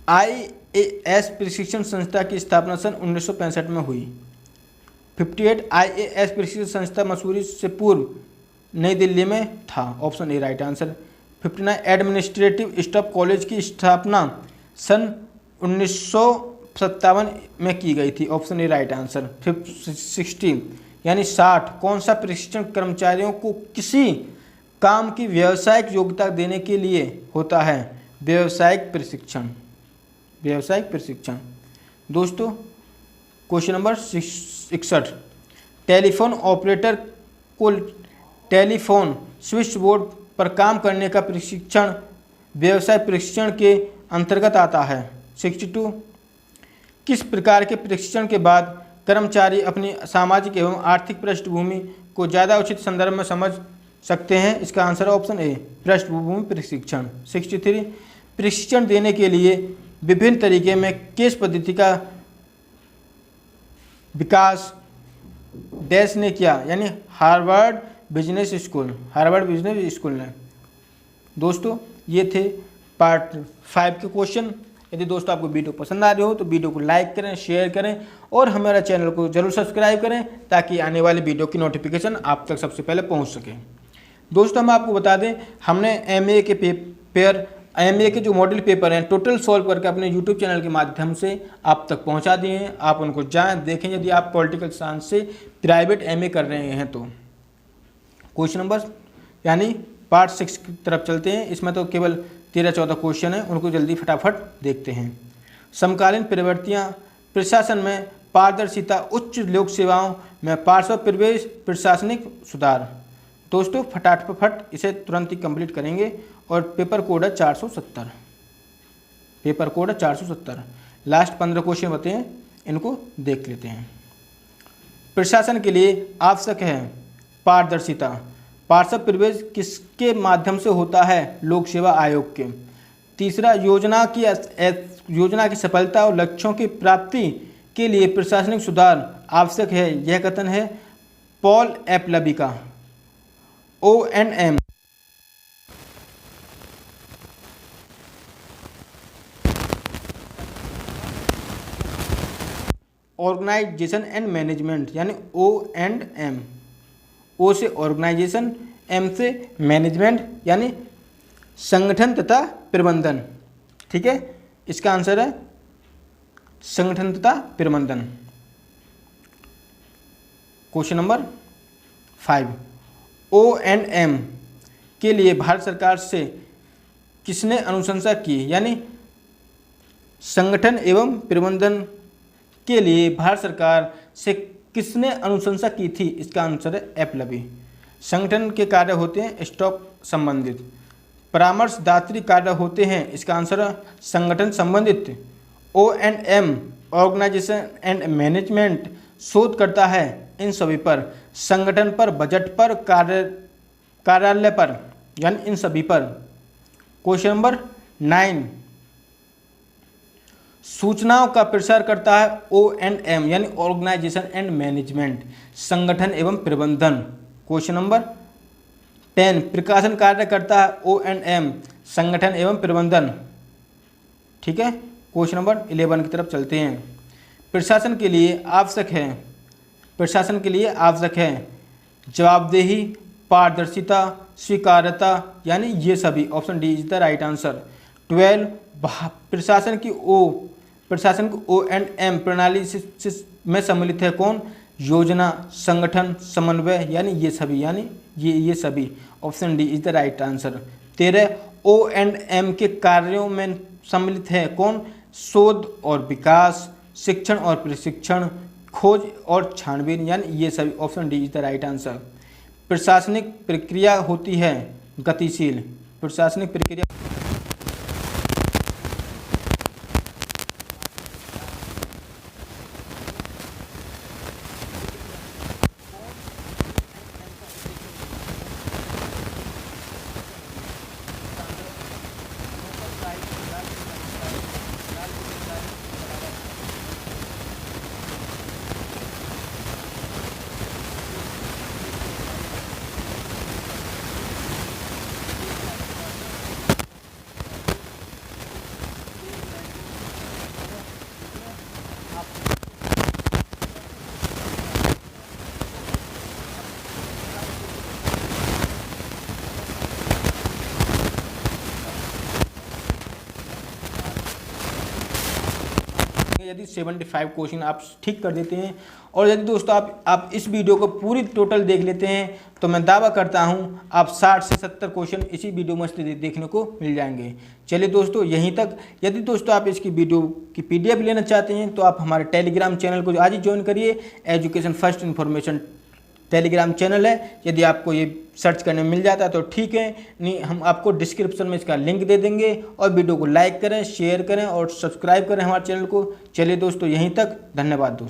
IAS प्रशिक्षण संस्था की स्थापना सन 1965 में हुई। 58 IAS प्रशिक्षण संस्था मसूरी से पूर्व नई दिल्ली में था। Option A right answer. 59 administrative staff college की स्थापना सन 1957 में की गई थी। Option A right answer. 60 यानी 60 कौन सा प्रशिक्षण कर्मचारियों को किसी काम की व्यावसायिक योग्यता देने के लिए होता है? व्यावसायिक प्रशिक्षण। व्यावसायिक प्रशिक्षण। दोस्तों क्वेश्चन नंबर 61 टेलीफोन ऑपरेटर को टेलीफोन स्विच बोर्ड पर काम करने का प्रशिक्षण व्यवसाय प्रशिक्षण के अंतर्गत आता है। 62 किस प्रकार के प्रशिक्षण के बाद कर्मचारी अपनी सामाजिक एवं आर्थिक पृष्ठभूमि को ज़्यादा उचित संदर्भ में समझ सकते हैं? इसका आंसर ऑप्शन ए पृष्ठभूमि प्रशिक्षण। 63 प्रशिक्षण देने के लिए विभिन्न तरीके में केस पद्धति का विकास डैश ने किया, यानी Harvard business school. Harvard business school ने। दोस्तों ये थे पार्ट 5 के क्वेश्चन। यदि दोस्तों आपको वीडियो पसंद आ रही हो तो वीडियो को लाइक करें, शेयर करें और हमारा चैनल को जरूर सब्सक्राइब करें ताकि आने वाली वीडियो की नोटिफिकेशन आप तक सबसे पहले पहुंच सके। दोस्तों हम आपको बता दें हमने एमए के जो मॉडल पेपर हैं टोटल सॉल्व करके अपने यूट्यूब चैनल के माध्यम से आप तक पहुंचा दिए हैं। आप उनको जाएं देखें यदि आप पॉलिटिकल साइंस से प्राइवेट एमए कर रहे हैं तो। क्वेश्चन नंबर यानी पार्ट 6 की तरफ चलते हैं। इसमें तो केवल 13-14 क्वेश्चन हैं, उनको जल्दी फटाफट देखते हैं। समकालीन प्रवृत्तियाँ प्रशासन में पारदर्शिता, उच्च लोक सेवाओं में पार्श्व प्रवेश, प्रशासनिक सुधार। दोस्तों फटाफट इसे तुरंत ही कंप्लीट करेंगे और पेपर कोड है 470। पेपर कोड है 470। लास्ट 15 क्वेश्चन होते हैं, इनको देख लेते हैं। प्रशासन के लिए आवश्यक है पारदर्शिता। पार्षद प्रवेश किसके माध्यम से होता है? लोक सेवा आयोग के। तीसरा योजना की सफलता और लक्ष्यों की प्राप्ति के लिए प्रशासनिक सुधार आवश्यक है, यह कथन है पॉल एपलबी का। ONM ऑर्गेनाइजेशन एंड मैनेजमेंट, यानी ONM। O से ऑर्गेनाइजेशन, M से मैनेजमेंट यानी संगठन तथा प्रबंधन। ठीक है, इसका आंसर है संगठन तथा प्रबंधन। क्वेश्चन नंबर 5 ONM के लिए भारत सरकार से किसने अनुशंसा की? यानी संगठन एवं प्रबंधन के लिए भारत सरकार से किसने अनुशंसा की थी? इसका आंसर है एपलबी। संगठन के कार्य होते हैं स्टॉक संबंधित, परामर्शदात्री कार्य होते हैं, इसका आंसर है संगठन संबंधित। ONM ऑर्गेनाइजेशन एंड मैनेजमेंट शोध करता है इन सभी पर, संगठन पर, बजट पर, कार्यालय पर, यानी इन सभी पर। क्वेश्चन नंबर 9 सूचनाओं का प्रसार करता है ONM यानी ऑर्गेनाइजेशन एंड मैनेजमेंट, संगठन एवं प्रबंधन। क्वेश्चन नंबर 10 प्रकाशन कार्य करता है ONM, संगठन एवं प्रबंधन। ठीक है, क्वेश्चन नंबर 11 की तरफ चलते हैं। प्रशासन के लिए आवश्यक है जवाबदेही, पारदर्शिता, स्वीकार्यता, यानी ये सभी। Option D is the right answer. 12 प्रशासन की O&M प्रणाली में सम्मिलित है कौन? योजना, संगठन, समन्वय, यानी ये सभी, यानी ये सभी। Option D is the right answer. 13 O&M के कार्यों में सम्मिलित है कौन? शोध और विकास, शिक्षण और प्रशिक्षण, खोज और छानबीन, यानी ये सभी। Option D is the right answer. प्रशासनिक प्रक्रिया होती है गतिशील। प्रशासनिक प्रक्रिया यदि 75 क्वेश्चन आप ठीक कर देते हैं और यदि दोस्तों आप इस वीडियो को पूरी टोटल देख लेते हैं तो मैं दावा करता हूं आप 60 से 70 क्वेश्चन इसी वीडियो में देखने को मिल जाएंगे। चलिए दोस्तों यहीं तक। यदि दोस्तों आप इसकी वीडियो की PDF लेना चाहते हैं तो आप हमारे टेलीग्राम चैनल को आज ही ज्वाइन करिए। Education first information Telegram channel है। यदि आपको ये सर्च करने में मिल जाता है तो ठीक है, नहीं हम आपको डिस्क्रिप्शन में इसका लिंक दे देंगे। और वीडियो को लाइक करें, शेयर करें और सब्सक्राइब करें हमारे चैनल को। चलिए दोस्तों यहीं तक, धन्यवाद दोस्तों।